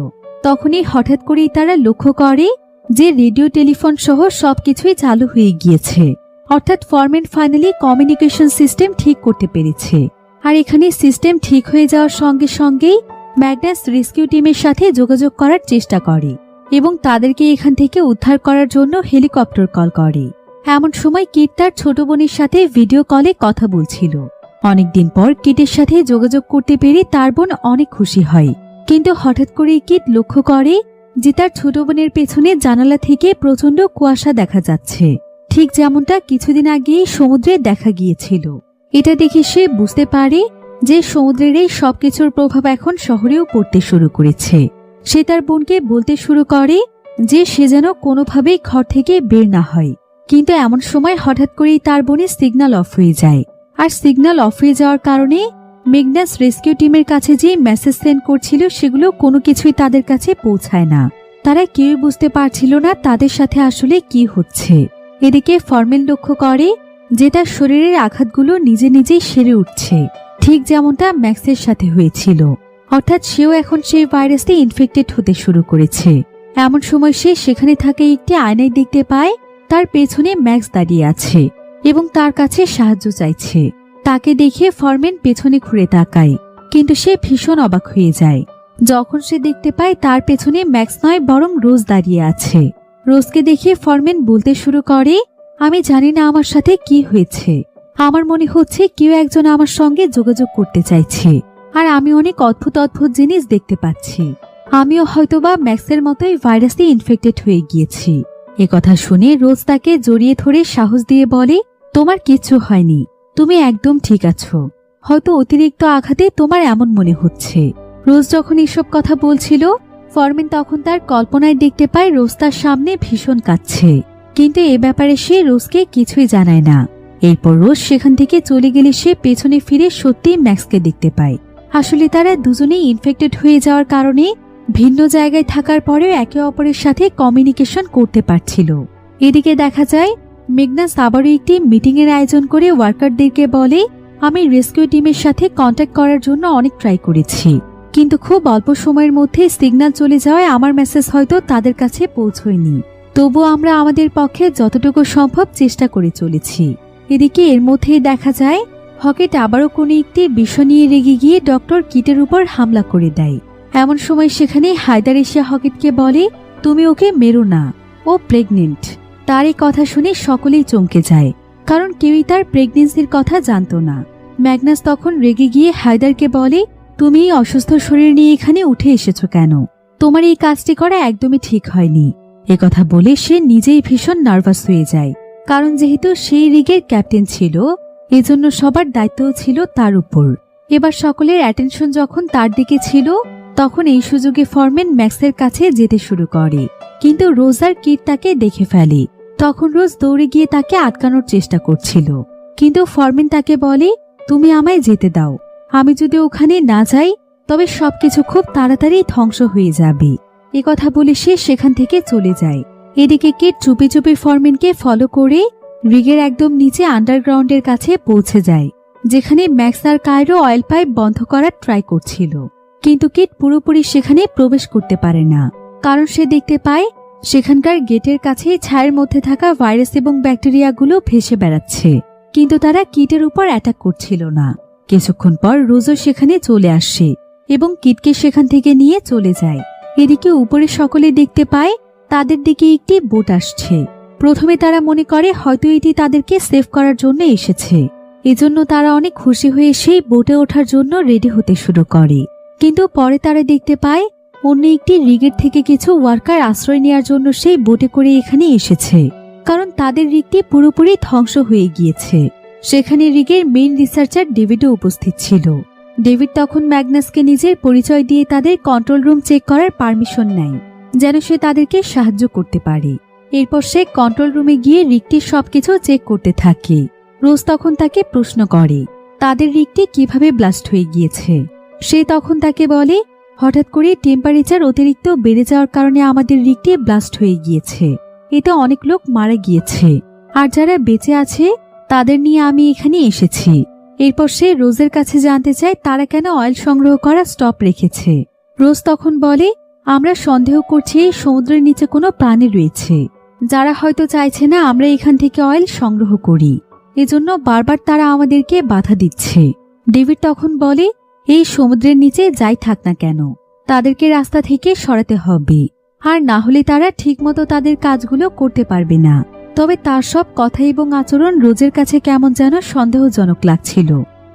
তখনই হঠাৎ করেই তারা লক্ষ্য করে যে রেডিও টেলিফোন সহ সবকিছুই চালু হয়ে গিয়েছে, অর্থাৎ ফরম্যান ফাইনালি কমিউনিকেশন সিস্টেম ঠিক করতে পেরেছে। আর এখানে সিস্টেম ঠিক হয়ে যাওয়ার সঙ্গে সঙ্গেই ম্যাগনাস রেস্কিউ টিমের সাথে যোগাযোগ করার চেষ্টা করে এবং তাদেরকে এখান থেকে উদ্ধার করার জন্য হেলিকপ্টার কল করে। এমন সময় কিট তার ছোট বোনের সাথে ভিডিও কলে কথা বলছিল। অনেকদিন পর কিটের সাথে যোগাযোগ করতে পেরে তার বোন অনেক খুশি হয়, কিন্তু হঠাৎ করে কিট লক্ষ্য করে যে তার ছোট বোনের পেছনে জানালা থেকে প্রচন্ড কুয়াশা দেখা যাচ্ছে, ঠিক যেমনটা কিছুদিন আগেই সমুদ্রে দেখা গিয়েছিল। এটা দেখে সে বুঝতে পারে যে সমুদ্রের এই সবকিছুর প্রভাব এখন শহরেও পড়তে শুরু করেছে। সে তার বোনকে বলতে শুরু করে যে সে যেন কোনোভাবেই ঘর থেকে বের না হয়। কিন্তু এমন সময় হঠাৎ করেই তার বোনের সিগন্যাল অফ হয়ে যায়। আর সিগন্যাল অফ হয়ে যাওয়ার কারণে ম্যাগনাস রেস্কিউ টিমের কাছে যে মেসেজ সেন্ড করছিল সেগুলো কোনো কিছুই তাদের কাছে পৌঁছায় না। তারা কেউ বুঝতে পারছিল না তাদের সাথে আসলে কি হচ্ছে। এদিকে ফরম্যান লক্ষ্য করে যে তার শরীরের আঘাতগুলো নিজে নিজেই সেরে উঠছে, ঠিক যেমনটা ম্যাক্সের সাথে হয়েছিল। অর্থাৎ সেও এখন সেই ভাইরাসে ইনফেক্টেড হতে শুরু করেছে। এমন সময় সে সেখানে থাকে একটি আয়নায় দেখতে পায় তার পেছনে ম্যাক্স দাঁড়িয়ে আছে এবং তার কাছে সাহায্য চাইছে। তাকে দেখে ফরম্যান পেছনে ঘুরে তাকায়, কিন্তু সে ভীষণ অবাক হয়ে যায় যখন সে দেখতে পায় তার পেছনে ম্যাক্স নয় বরং রোজ দাঁড়িয়ে আছে। রোজকে দেখে ফরম্যান বলতে শুরু করে, আমি জানি না আমার সাথে কি হয়েছে, আমার মনে হচ্ছে কেউ একজন আমার সঙ্গে যোগাযোগ করতে চাইছে, আর আমি অনেক অদ্ভুত অদ্ভুত জিনিস দেখতে পাচ্ছি। আমিও হয়তোবা ম্যাক্সের মতোই ভাইরাসে ইনফেক্টেড হয়ে গিয়েছি। একথা শুনে রোজ তাকে জড়িয়ে ধরে সাহস দিয়ে বলে, তোমার কিচ্ছু হয়নি, তুমি একদম ঠিক আছো, হয়তো অতিরিক্ত আঘাতে তোমার এমন মনে হচ্ছে। রোজ যখন এসব কথা বলছিল ফরম্যান তখন তার কল্পনায় দেখতে পায় রোজ তার সামনে ভীষণ কাঁদছে, কিন্তু এ ব্যাপারে সে রোজকে কিছুই জানায় না। এরপর রোজ সেখান থেকে চলে গেলে সে পেছনে ফিরে সত্যি ম্যাক্সকে দেখতে পায়। আসলে তারা দুজনেই ইনফেক্টেড হয়ে যাওয়ার কারণে ভিন্ন জায়গায় থাকার পরেও একে অপরের সাথে কমিউনিকেশন করতে পারছিল। এদিকে দেখা যায় ম্যাগনাস আবারও একটি মিটিং এর আয়োজন করে ওয়ার্কারদেরকে বলে, আমি রেস্কিউ টিমের সাথে কন্ট্যাক্ট করার জন্য অনেক ট্রাই করেছি, কিন্তু খুব অল্প সময়ের মধ্যে সিগন্যাল চলে যাওয়ায় আমার মেসেজ হয়তো তাদের কাছে পৌঁছয়নি। তবুও আমরা আমাদের পক্ষে যতটুকু সম্ভব চেষ্টা করে চলেছি। এদিকে এর মধ্যেই দেখা যায় হকেট আবারও কোনো একটি বিষয় নিয়ে রেগে গিয়ে ডক্টর কিটের উপর হামলা করে দেয়। এমন সময় সেখানে হায়দার এসে হকেটকে বলে, তুমি ওকে মেরো না, ও প্রেগনেন্ট। তার এই কথা শুনে সকলেই চমকে যায়, কারণ কেউই তার প্রেগনেন্সির কথা জানতো না। ম্যাগনাস তখন রেগে গিয়ে হায়দারকে বলে, তুমি এই অসুস্থ শরীর নিয়ে এখানে উঠে এসেছো কেন? তোমার এই কাজটি করা একদমই ঠিক হয়নি। একথা বলে সে নিজেই ভীষণ নার্ভাস হয়ে যায়, কারণ যেহেতু সেই রিগের ক্যাপ্টেন ছিল এজন্য সবার দায়িত্বও ছিল তার উপর। এবার সকলের অ্যাটেনশন যখন তার দিকে ছিল তখন এই সুযোগে ফরম্যান ম্যাক্সের কাছে যেতে শুরু করে, কিন্তু রোজ আর কিট তাকে দেখে ফেলে। তখন রোজ দৌড়ে গিয়ে তাকে আটকানোর চেষ্টা করছিল, কিন্তু ফরম্যান তাকে বলে, তুমি আমায় যেতে দাও, আমি যদি ওখানে না যাই তবে সবকিছু খুব তাড়াতাড়ি ধ্বংস হয়ে যাবে। একথা বলে সে সেখান থেকে চলে যায়। এদিকে কিট চুপি চুপি ফরম্যানকে ফলো করে রিগের একদম নিচে আন্ডারগ্রাউন্ডের কাছে পৌঁছে যায়, যেখানে ম্যাক্স আর কায়রো অয়েল পাইপ বন্ধ করার ট্রাই করছিল। কিন্তু কিট পুরোপুরি সেখানে প্রবেশ করতে পারে না, কারণ সে দেখতে পায় সেখানকার গেটের কাছে ছায়ের মধ্যে থাকা ভাইরাস এবং ব্যাকটেরিয়াগুলো ভেসে বেড়াচ্ছে, কিন্তু তারা কিটের উপর অ্যাটাক করছিল না। কিছুক্ষণ পর রোজও সেখানে চলে আসে এবং কিটকে সেখান থেকে নিয়ে চলে যায়। এদিকে উপরে সকলে দেখতে পায় তাদের দিকে একটি বোট আসছে। প্রথমে তারা মনে করে হয়তো এটি তাদেরকে সেভ করার জন্য এসেছে, এজন্য তারা অনেক খুশি হয়ে সেই বোটে ওঠার জন্য রেডি হতে শুরু করে। কিন্তু পরে তারা দেখতে পায় অন্য একটি রিগের থেকে কিছু ওয়ার্কার আশ্রয় নেওয়ার জন্য সেই বোটে করে এখানে এসেছে, কারণ তাদের রিগটি পুরোপুরি ধ্বংস হয়ে গিয়েছে। সেখানে রিগের মেইন রিসার্চার ডেভিডও উপস্থিত ছিল। ডেভিড তখন ম্যাগনাসকে নিজের পরিচয় দিয়ে তাদের কন্ট্রোল রুম চেক করার পারমিশন নেয়, যেন সে তাদেরকে সাহায্য করতে পারে। এরপর সে কন্ট্রোল রুমে গিয়ে রিগটির সবকিছু চেক করতে থাকে। রোজ তখন তাকে প্রশ্ন করে তাদের রিগটি কিভাবে ব্লাস্ট হয়ে গিয়েছে। সে তখন তাকে বলে, হঠাৎ করে টেম্পারেচার অতিরিক্ত বেড়ে যাওয়ার কারণে আমাদের রিগটি ব্লাস্ট হয়ে গিয়েছে, এতে অনেক লোক মারা গিয়েছে, আর যারা বেঁচে আছে তাদের নিয়ে আমি এখানে এসেছি। এরপর সে রোজের কাছে জানতে চায় তারা কেন অয়েল সংগ্রহ করা স্টপ রেখেছে। রোজ তখন বলে, আমরা সন্দেহ করছি এই সমুদ্রের নিচে কোনো প্রাণী রয়েছে, যারা হয়তো চাইছে না আমরা এখান থেকে অয়েল সংগ্রহ করি, এজন্য বারবার তারা আমাদেরকে বাধা দিচ্ছে। ডেভিড তখন বলে, এই সমুদ্রের নিচে যাই থাক না কেন তাদেরকে রাস্তা থেকে সরাতে হবে, আর না হলে তারা ঠিকমতো তাদের কাজগুলো করতে পারবে না। তবে তার সব কথা এবং আচরণ রোজের কাছে কেমন যেন সন্দেহজনক লাগছিল।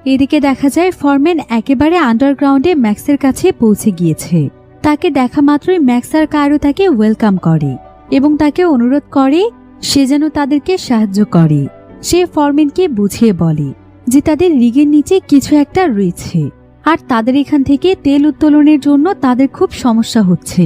এদিকে দেখা যায় ফরম্যান একেবারে আন্ডারগ্রাউন্ডে ম্যাক্সের কাছে পৌঁছে গিয়েছে। তাকে দেখা মাত্রই ম্যাক্স আর কায়রো তাকে ওয়েলকাম করে এবং তাকে অনুরোধ করে সে যেন তাদেরকে সাহায্য করে। সে ফরম্যানকে বুঝিয়ে বলে যে তাদের রিগের নিচে কিছু একটা রয়েছে, আর তাদের এখান থেকে তেল উত্তোলনের জন্য তাদের খুব সমস্যা হচ্ছে।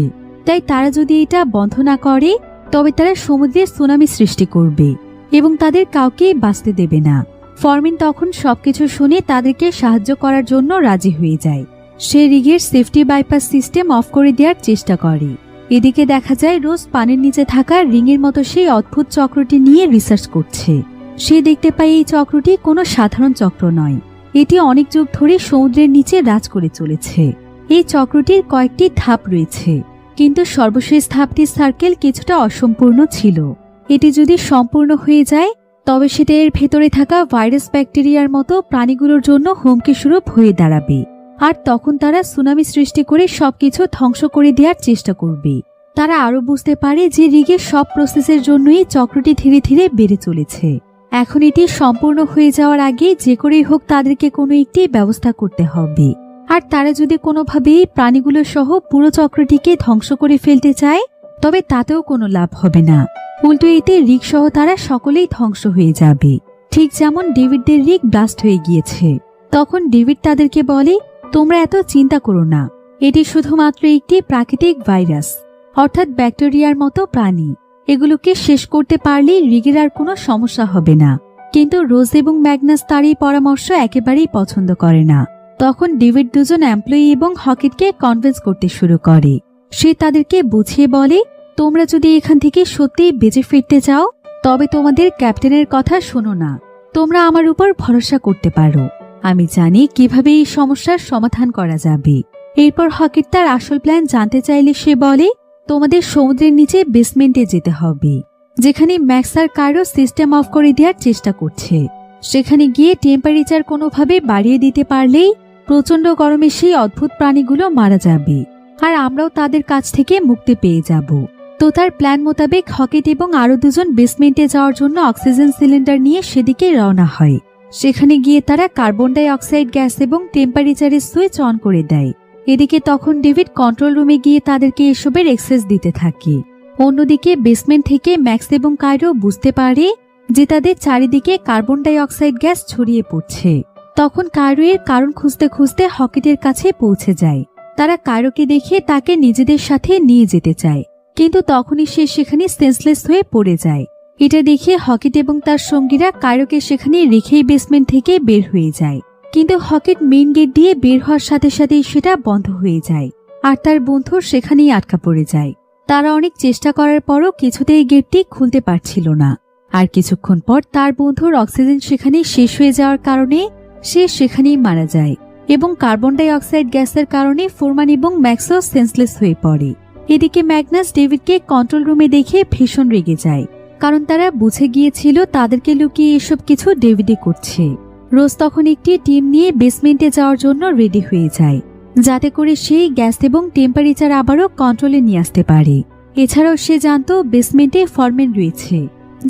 তাই তারা যদি এটা বন্ধ না করে তবে তারা সমুদ্রে সুনামি সৃষ্টি করবে এবং তাদের কাউকে বাঁচতে দেবে না। ফরমিন তখন সবকিছু শুনে তাদেরকে সাহায্য করার জন্য রাজি হয়ে যায়। সে রিগের সেফটি বাইপাস সিস্টেম অফ করে দেওয়ার চেষ্টা করে। এদিকে দেখা যায় রোজ পানির নিচে থাকা রিংয়ের মতো সেই অদ্ভুত চক্রটি নিয়ে রিসার্চ করছে। সে দেখতে পায় এই চক্রটি কোনো সাধারণ চক্র নয়, এটি অনেক যুগ ধরে সমুদ্রের নিচে রাজ করে চলেছে। এই চক্রটির কয়েকটি ধাপ রয়েছে, কিন্তু সর্বশেষ ধাপটির সার্কেল কিছুটা অসম্পূর্ণ ছিল। এটি যদি সম্পূর্ণ হয়ে যায় তবে সেটা এর ভেতরে থাকা ভাইরাস ব্যাকটেরিয়ার মতো প্রাণীগুলোর জন্য হুমকি স্বরূপ হয়ে দাঁড়াবে, আর তখন তারা সুনামি সৃষ্টি করে সবকিছু ধ্বংস করে দেওয়ার চেষ্টা করবে। তারা আরো বুঝতে পারে যে রিগের সব প্রসেসের জন্যই চক্রটি ধীরে ধীরে বেড়ে চলেছে। এখন এটি সম্পূর্ণ হয়ে যাওয়ার আগে যে করেই হোক তাদেরকে কোনো একটি ব্যবস্থা করতে হবে। আর তারা যদি কোনোভাবেই প্রাণীগুলো সহ পুরো চক্রটিকে ধ্বংস করে ফেলতে চায় তবে তাতেও কোনো লাভ হবে না, উল্টো এতে রিগ সহ তারা সকলেই ধ্বংস হয়ে যাবে। ঠিক যেমন ডেভিডদের রিগ ব্লাস্ট হয়ে গিয়েছে। তখন ডেভিড তাদেরকে বলে, তোমরা এত চিন্তা করো না, এটি শুধুমাত্র একটি প্রাকৃতিক ভাইরাস, অর্থাৎ ব্যাকটেরিয়ার মতো প্রাণী। এগুলোকে শেষ করতে পারলেই রিগের আর কোনো সমস্যা হবে না। কিন্তু রোজ এবং ম্যাগনাস তার এই পরামর্শ একেবারেই পছন্দ করে না। তখন ডেভিড দুজন এমপ্লয়ি এবং হকিটকে কনভিন্স করতে শুরু করে। সে তাদেরকে বুঝিয়ে বলে, তোমরা যদি এখান থেকে সত্যিই বেঁচে ফিরতে চাও তবে তোমাদের ক্যাপ্টেনের কথা শোনো না, তোমরা আমার উপর ভরসা করতে পারো। আমি জানি কিভাবে এই সমস্যার সমাধান করা যাবে। এরপর হকিট তার আসল প্ল্যান জানতে চাইলে সে বলে, তোমাদের সমুদ্রের নিচে বেসমেন্টে যেতে হবে, যেখানে ম্যাক্স আর কায়রো সিস্টেম অফ করে দেওয়ার চেষ্টা করছে। সেখানে গিয়ে টেম্পারেচার কোনোভাবে বাড়িয়ে দিতে পারলেই প্রচন্ড গরমে সেই অদ্ভুত প্রাণীগুলো মারা যাবে, আর আমরাও তাদের কাছ থেকে মুক্তি পেয়ে যাব। তো তার প্ল্যান মোতাবেক হকিট এবং আরো দুজন বেসমেন্টে যাওয়ার জন্য অক্সিজেন সিলিন্ডার নিয়ে সেদিকে রওনা হয়। সেখানে গিয়ে তারা কার্বন ডাই অক্সাইড গ্যাস এবং টেম্পারেচারের সুইচ অন করে দেয়। এদিকে তখন ডেভিড কন্ট্রোল রুমে গিয়ে তাদেরকে এসবের এক্সেস দিতে থাকে। অন্যদিকে বেসমেন্ট থেকে ম্যাক্স এবং কায়রো বুঝতে পারে যে তাদের চারিদিকে কার্বন ডাই অক্সাইড গ্যাস ছড়িয়ে পড়ছে। তখন কায়রো এর কারণ খুঁজতে খুঁজতে হকিটের কাছে পৌঁছে যায়। তারা কায়রোকে দেখে তাকে নিজেদের সাথে নিয়ে যেতে চায়, কিন্তু তখনই সে সেখানে সেন্সলেস হয়ে পড়ে যায়। এটা দেখে হকিট এবং তার সঙ্গীরা কায়রোকে সেখানে রেখেই বেসমেন্ট থেকে বের হয়ে যায়। কিন্তু হকিট মেইন গেট দিয়ে বের হওয়ার সাথে সাথেই সেটা বন্ধ হয়ে যায়, আর তার বন্ধু সেখানেই আটকা পড়ে যায়। তারা অনেক চেষ্টা করার পরও কিছুতেই গেটটি খুলতে পারছিল না। আর কিছুক্ষণ পর তার বন্ধুর অক্সিজেন সেখানে শেষ হয়ে যাওয়ার কারণে সে সেখানেই মারা যায়, এবং কার্বন ডাই অক্সাইড গ্যাসের কারণে ফোরম্যান এবং ম্যাক্সও সেন্সলেস হয়ে পড়ে। এদিকে ম্যাগনাস ডেভিডকে কন্ট্রোল রুমে দেখে ভীষণ রেগে যায়, কারণ তারা বুঝে গিয়েছিল তাদেরকে লুকিয়ে এসব কিছু ডেভিডই করছে। রোজ তখন একটি টিম নিয়ে বেসমেন্টে যাওয়ার জন্য রেডি হয়ে যায়, যাতে করে সেই গ্যাস এবং টেম্পারেচার আবারও কন্ট্রোলে নিয়ে আসতে পারে। এছাড়াও সে জানতো বেসমেন্টে ফরম্যান রয়েছে,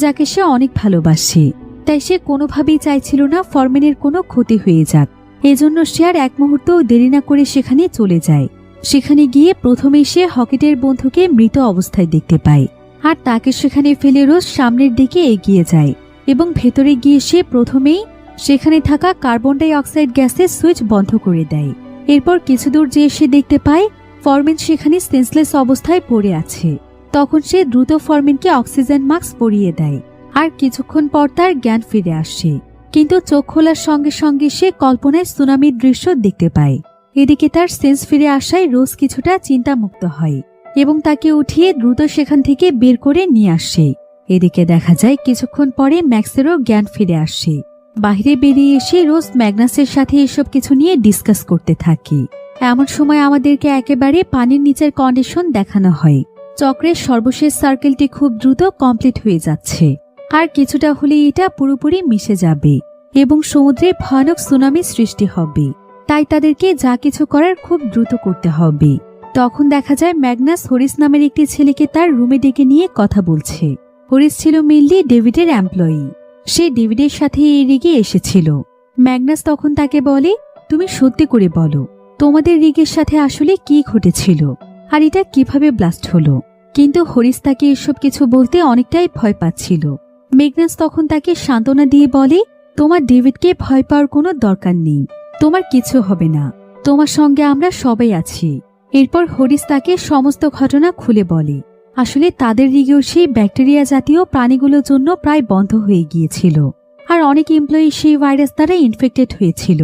যাকে সে অনেক ভালোবাসে। তাই সে কোনোভাবেই চাইছিল না ফরম্যানের কোনো ক্ষতি হয়ে যাক। এজন্য সে আর এক মুহূর্তও দেরি না করে সেখানে চলে যায়। সেখানে গিয়ে প্রথমেই সে হকিটের বন্ধুকে মৃত অবস্থায় দেখতে পায়, আর তাকে সেখানে ফেলে রোজ সামনের দিকে এগিয়ে যায় এবং ভেতরে গিয়ে সে প্রথমেই সেখানে থাকা কার্বন ডাই অক্সাইড গ্যাসের সুইচ বন্ধ করে দেয়। এরপর কিছু দূর যেয়ে সে দেখতে পায় ফরম্যান সেখানে সেন্সলেস অবস্থায় পড়ে আছে। তখন সে দ্রুত ফরম্যানকে অক্সিজেন মাস্ক পরিয়ে দেয়, আর কিছুক্ষণ পর তার জ্ঞান ফিরে আসে। কিন্তু চোখ খোলার সঙ্গে সঙ্গে সে কল্পনায় সুনামির দৃশ্য দেখতে পায়। এদিকে তার সেন্স ফিরে আসায় রোজ কিছুটা চিন্তামুক্ত হয় এবং তাকে উঠিয়ে দ্রুত সেখান থেকে বের করে নিয়ে আসে। এদিকে দেখা যায় কিছুক্ষণ পরে ম্যাক্সেরও জ্ঞান ফিরে আসে। বাইরে বেরিয়ে এসে রোজ ম্যাগনাসের সাথে এসব কিছু নিয়ে ডিসকাস করতে থাকে। এমন সময় আমাদেরকে একেবারে পানির নিচের কন্ডিশন দেখানো হয়। চক্রের সর্বশেষ সার্কেলটি খুব দ্রুত কমপ্লিট হয়ে যাচ্ছে, আর কিছুটা হলে এটা পুরোপুরি মিশে যাবে এবং সমুদ্রে ভয়ানক সুনামি সৃষ্টি হবে। তাই তাদেরকে যা কিছু করার খুব দ্রুত করতে হবে। তখন দেখা যায় ম্যাগনাস হরিস নামের একটি ছেলেকে তার রুমে ডেকে নিয়ে কথা বলছে। হরিস ছিল মেইনলি ডেভিডের এমপ্লয়ি। সে ডেভিডের সাথে এই রিগে এসেছিল। ম্যাগনাস তখন তাকে বলে, তুমি সত্যি করে বলো তোমাদের রিগের সাথে আসলে কি ঘটেছিল আর এটা কিভাবে ব্লাস্ট হলো। কিন্তু হরিস তাকে এসব কিছু বলতে অনেকটাই ভয় পাচ্ছিল। ম্যাগনাস তখন তাকে সান্ত্বনা দিয়ে বলে, তোমার ডেভিডকে ভয় পাওয়ার কোনো দরকার নেই, তোমার কিছু হবে না, তোমার সঙ্গে আমরা সবাই আছি। এরপর হরিস তাকে সমস্ত ঘটনা খুলে বলে। আসলে তাদের রিগেও সেই ব্যাকটেরিয়া জাতীয় প্রাণীগুলোর জন্য প্রায় বন্ধ হয়ে গিয়েছিল, আর অনেক এমপ্লয়ি সেই ভাইরাস দ্বারা ইনফেক্টেড হয়েছিল।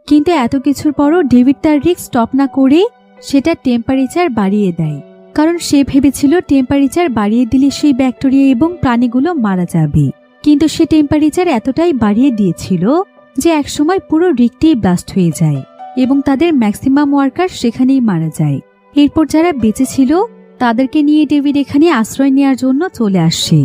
কিন্তু এত কিছুর পরও ডেভিড তার রিস্ক স্টপ না করে সেটা টেম্পারেচার বাড়িয়ে দেয়, কারণ সে ভেবেছিল টেম্পারেচার বাড়িয়ে দিলে সেই ব্যাকটেরিয়া এবং প্রাণীগুলো মারা যাবে। কিন্তু সে টেম্পারেচার এতটাই বাড়িয়ে দিয়েছিল যে একসময় পুরো রিগটি ব্লাস্ট হয়ে যায় এবং তাদের ম্যাক্সিমাম ওয়ার্কার সেখানেই মারা যায়। এরপর যারা বেঁচে ছিল তাদেরকে নিয়ে ডেভিড এখানে আশ্রয় নেওয়ার জন্য চলে আসে।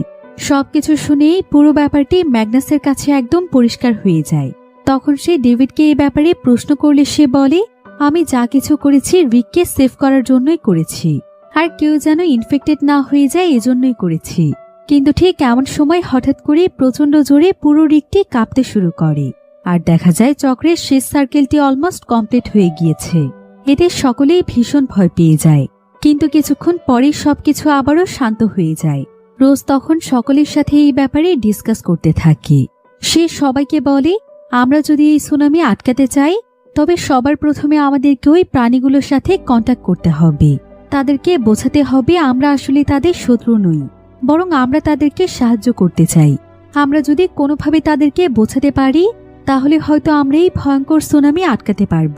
সবকিছু শুনেই পুরো ব্যাপারটি ম্যাগনাসের কাছে একদম পরিষ্কার হয়ে যায়। তখন সে ডেভিডকে এই ব্যাপারে প্রশ্ন করলে সে বলে, আমি যা কিছু করেছি রিককে সেভ করার জন্যই করেছি, আর কেউ যেন ইনফেক্টেড না হয়ে যায় এজন্যই করেছি। কিন্তু ঠিক এমন সময় হঠাৎ করে প্রচন্ড জোরে পুরো রিকটি কাঁপতে শুরু করে, আর দেখা যায় চক্রের শেষ সার্কেলটি অলমোস্ট কমপ্লিট হয়ে গিয়েছে। এতে সকলেই ভীষণ ভয় পেয়ে যায়, কিন্তু কিছুক্ষণ পরেই সবকিছু আবারও শান্ত হয়ে যায়। রোজ তখন সকলের সাথে এই ব্যাপারে ডিসকাস করতে থাকে। সে সবাইকে বলে, আমরা যদি এই সুনামি আটকাতে চাই তবে সবার প্রথমে আমাদেরকে ওই প্রাণীগুলোর সাথে কন্ট্যাক্ট করতে হবে। তাদেরকে বোঝাতে হবে আমরা আসলে তাদের শত্রু নই, বরং আমরা তাদেরকে সাহায্য করতে চাই। আমরা যদি কোনোভাবে তাদেরকে বোঝাতে পারি তাহলে হয়তো আমরা এই ভয়ঙ্কর সুনামি আটকাতে পারব।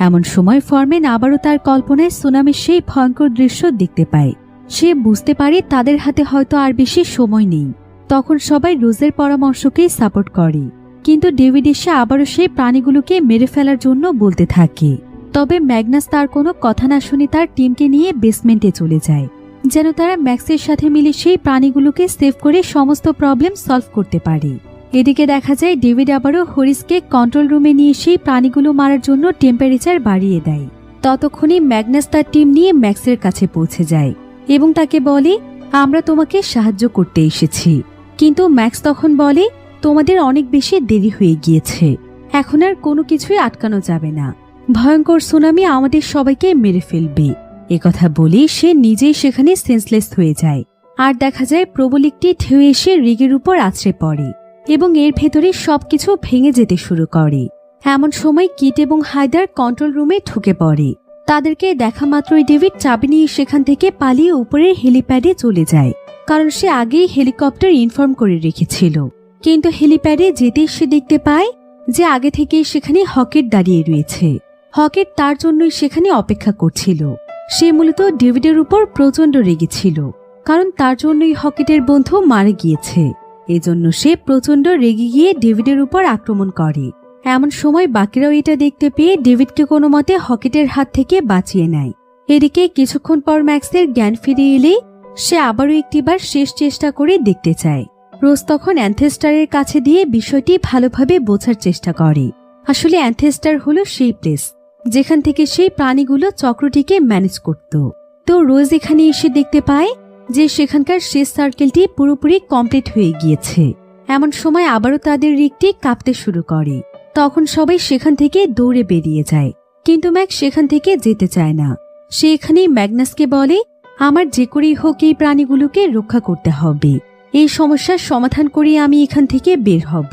এমন সময় ফরম্যান আবারও তার কল্পনায় সুনামির সেই ভয়ঙ্কর দৃশ্য দেখতে পায়। সে বুঝতে পারে তাদের হাতে হয়তো আর বেশি সময় নেই। তখন সবাই রোজের পরামর্শকেই সাপোর্ট করে, কিন্তু ডেভিড এসে আবারও সেই প্রাণীগুলোকে মেরে ফেলার জন্য বলতে থাকে। তবে ম্যাগনাস তার কোনো কথা না শুনে তার টিমকে নিয়ে বেসমেন্টে চলে যায়, যেন তারা ম্যাক্সের সাথে মিলে সেই প্রাণীগুলোকে সেভ করে সমস্ত প্রবলেম সলভ করতে পারে। এদিকে দেখা যায় ডেভিড আবারও হরিসকে কন্ট্রোল রুমে নিয়ে সেই প্রাণীগুলো মারার জন্য টেম্পারেচার বাড়িয়ে দেয়। ততক্ষণে ম্যাগনাস তার টিম নিয়ে ম্যাক্সের কাছে পৌঁছে যায় এবং তাকে বলে, আমরা তোমাকে সাহায্য করতে এসেছি। কিন্তু ম্যাক্স তখন বলে, তোমাদের অনেক বেশি দেরি হয়ে গিয়েছে, এখন আর কোনো কিছুই আটকানো যাবে না, ভয়ঙ্কর সুনামি আমাদের সবাইকে মেরে ফেলবে। একথা বলে সে নিজেই সেখানে সেন্সলেস হয়ে যায়। আর দেখা যায় প্রবল একটি ঢেউ এসে রিগের উপর আছড়ে পড়ে এবং এর ভেতরে সবকিছু ভেঙে যেতে শুরু করে। এমন সময় কিট এবং হায়দার কন্ট্রোল রুমে ঢুকে পড়ে। তাদেরকে দেখা মাত্রই ডেভিড চাবি নিয়ে সেখান থেকে পালিয়ে উপরের হেলিপ্যাডে চলে যায়, কারণ সে আগেই হেলিকপ্টার ইনফর্ম করে রেখেছিল। কিন্তু হেলিপ্যাডে যেতেই সে দেখতে পায় যে আগে থেকেই সেখানে হকেট দাঁড়িয়ে রয়েছে। হকেট তার জন্যই সেখানে অপেক্ষা করছিল। সে মূলত ডেভিডের উপর প্রচন্ড রেগেছিল, কারণ তার জন্যই হকেটের বন্ধু মারা গিয়েছে। এজন্য সে প্রচন্ড রেগে গিয়ে ডেভিডের উপর আক্রমণ করে। এমন সময় বাকিরাও এটা দেখতে পেয়ে ডেভিডকে কোনো মতে হকেটের হাত থেকে বাঁচিয়ে নেয়। এদিকে কিছুক্ষণ পর ম্যাক্সের জ্ঞান ফিরে এলে সে আবারও একটিবার শেষ চেষ্টা করে দেখতে চায়। রোজ তখন অ্যান্থেস্টারের কাছে দিয়ে বিষয়টি ভালোভাবে বোঝার চেষ্টা করে। আসলে অ্যান্থেস্টার হলো সেই প্লেস যেখান থেকে সেই প্রাণীগুলো চক্রটিকে ম্যানেজ করত। তো রোজ এখানে এসে দেখতে পায় যে সেখানকার শেষ সার্কেলটি পুরোপুরি কমপ্লিট হয়ে গিয়েছে। এমন সময় আবারও তাদের রিগটি কাঁপতে শুরু করে। তখন সবাই সেখান থেকে দৌড়ে বেরিয়ে যায়, কিন্তু ম্যাক্স সেখান থেকে যেতে চায় না। সে এখানেই ম্যাগনাসকে বলে, আমার যে করেই হোক এই প্রাণীগুলোকে রক্ষা করতে হবে, এই সমস্যার সমাধান করে আমি এখান থেকে বের হব।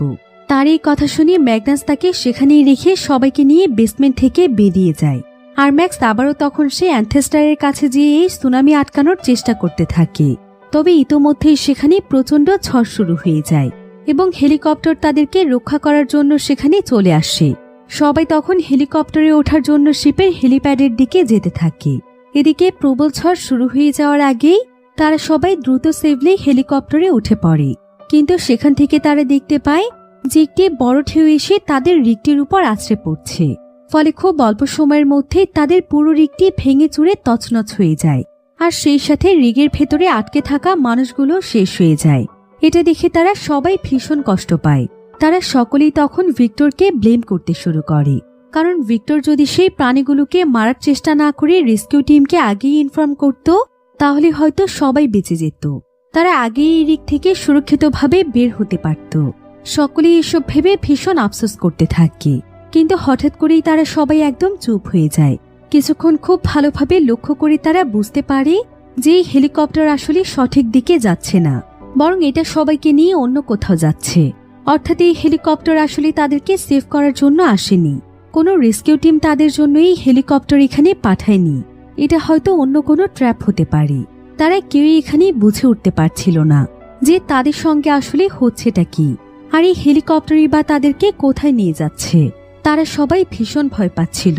তার এই কথা শুনে ম্যাগনাস তাকে সেখানেই রেখে সবাইকে নিয়ে বেসমেন্ট থেকে বেরিয়ে যায়। আর ম্যাক্স আবারও তখন সে অ্যান্থেস্টারের কাছে যেয়ে এই সুনামি আটকানোর চেষ্টা করতে থাকে। তবে ইতোমধ্যেই সেখানে প্রচন্ড ঝড় শুরু হয়ে যায় এবং হেলিকপ্টার তাদেরকে রক্ষা করার জন্য সেখানে চলে আসে। সবাই তখন হেলিকপ্টারে ওঠার জন্য শিপের হেলিপ্যাডের দিকে যেতে থাকে। এদিকে প্রবল ঝড় শুরু হয়ে যাওয়ার আগেই তারা সবাই দ্রুত সেফলি হেলিকপ্টারে উঠে পড়ে। কিন্তু সেখান থেকে তারা দেখতে পায় যে একটি বড় ঢেউ এসে তাদের রিগটির উপর আছড়ে পড়ছে। ফলে খুব অল্প সময়ের মধ্যে তাদের পুরো রিগটি ভেঙে চুরে তছনছ হয়ে যায়, আর সেই সাথে রিগের ভেতরে আটকে থাকা মানুষগুলো শেষ হয়ে যায়। এটা দেখে তারা সবাই ভীষণ কষ্ট পায়। তারা সকলেই তখন ভিক্টরকে ব্লেম করতে শুরু করে, কারণ ভিক্টর যদি সেই প্রাণীগুলোকে মারার চেষ্টা না করে রেস্কিউ টিমকে আগেই ইনফর্ম করত তাহলে হয়তো সবাই বেঁচে যেত। তারা আগেই এই রিগ থেকে সুরক্ষিতভাবে বের হতে পারত। সকলেই এসব ভেবে ভীষণ আফসোস করতে থাকে। কিন্তু হঠাৎ করেই তারা সবাই একদম চুপ হয়ে যায়। কিছুক্ষণ খুব ভালোভাবে লক্ষ্য করে তারা বুঝতে পারে যে এই হেলিকপ্টার আসলে সঠিক দিকে যাচ্ছে না, বরং এটা সবাইকে নিয়ে অন্য কোথাও যাচ্ছে। অর্থাৎ এই হেলিকপ্টার আসলে তাদেরকে সেভ করার জন্য আসেনি। কোনো রেস্কিউ টিম তাদের জন্য এই হেলিকপ্টার এখানে পাঠায়নি। এটা হয়তো অন্য কোনো ট্র্যাপ হতে পারে। তারা কেউই এখানে বুঝে উঠতে পারছিল না যে তাদের সঙ্গে আসলে হচ্ছেটা কি, আর এই হেলিকপ্টারই বা তাদেরকে কোথায় নিয়ে যাচ্ছে। তারা সবাই ভীষণ ভয় পাচ্ছিল।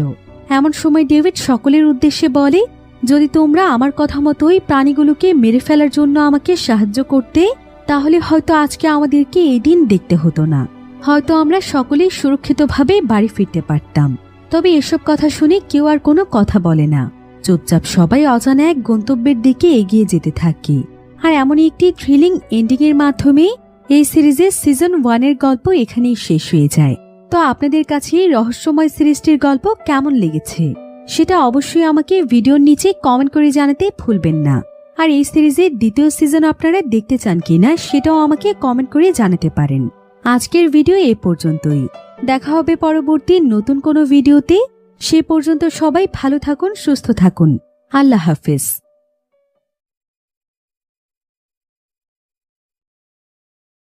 এমন সময় ডেভিড সকলের উদ্দেশ্যে বলে, যদি তোমরা আমার কথা মতো ওই প্রাণীগুলোকে মেরে ফেলার জন্য আমাকে সাহায্য করতে, তাহলে হয়তো আজকে আমাদেরকে এই দিন দেখতে হতো না। হয়তো আমরা সকলেই সুরক্ষিতভাবে বাড়ি ফিরতে পারতাম। তবে এসব কথা শুনে কেউ আর কোনো কথা বলে না। চুপচাপ সবাই অজানা এক গন্তব্যের দিকে এগিয়ে যেতে থাকে। আর এমনই একটি থ্রিলিং এন্ডিং এর মাধ্যমে এই সিরিজের সিজন 1 এর গল্প এখানেই শেষ হয়ে যায়। তো আপনাদের কাছে এই রহস্যময় সিরিজটির গল্প কেমন লেগেছে সেটা অবশ্যই আমাকে ভিডিওর নিচে কমেন্ট করে জানাতে ভুলবেন না। আর এই সিরিজের দ্বিতীয় সিজন আপনারা দেখতে চান কিনা সেটাও আমাকে কমেন্ট করে জানাতে পারেন। আজকের ভিডিও এ পর্যন্তই। দেখা হবে পরবর্তী নতুন কোনো ভিডিওতে। সে পর্যন্ত সবাই ভালো থাকুন, সুস্থ থাকুন। আল্লাহ হাফেজ।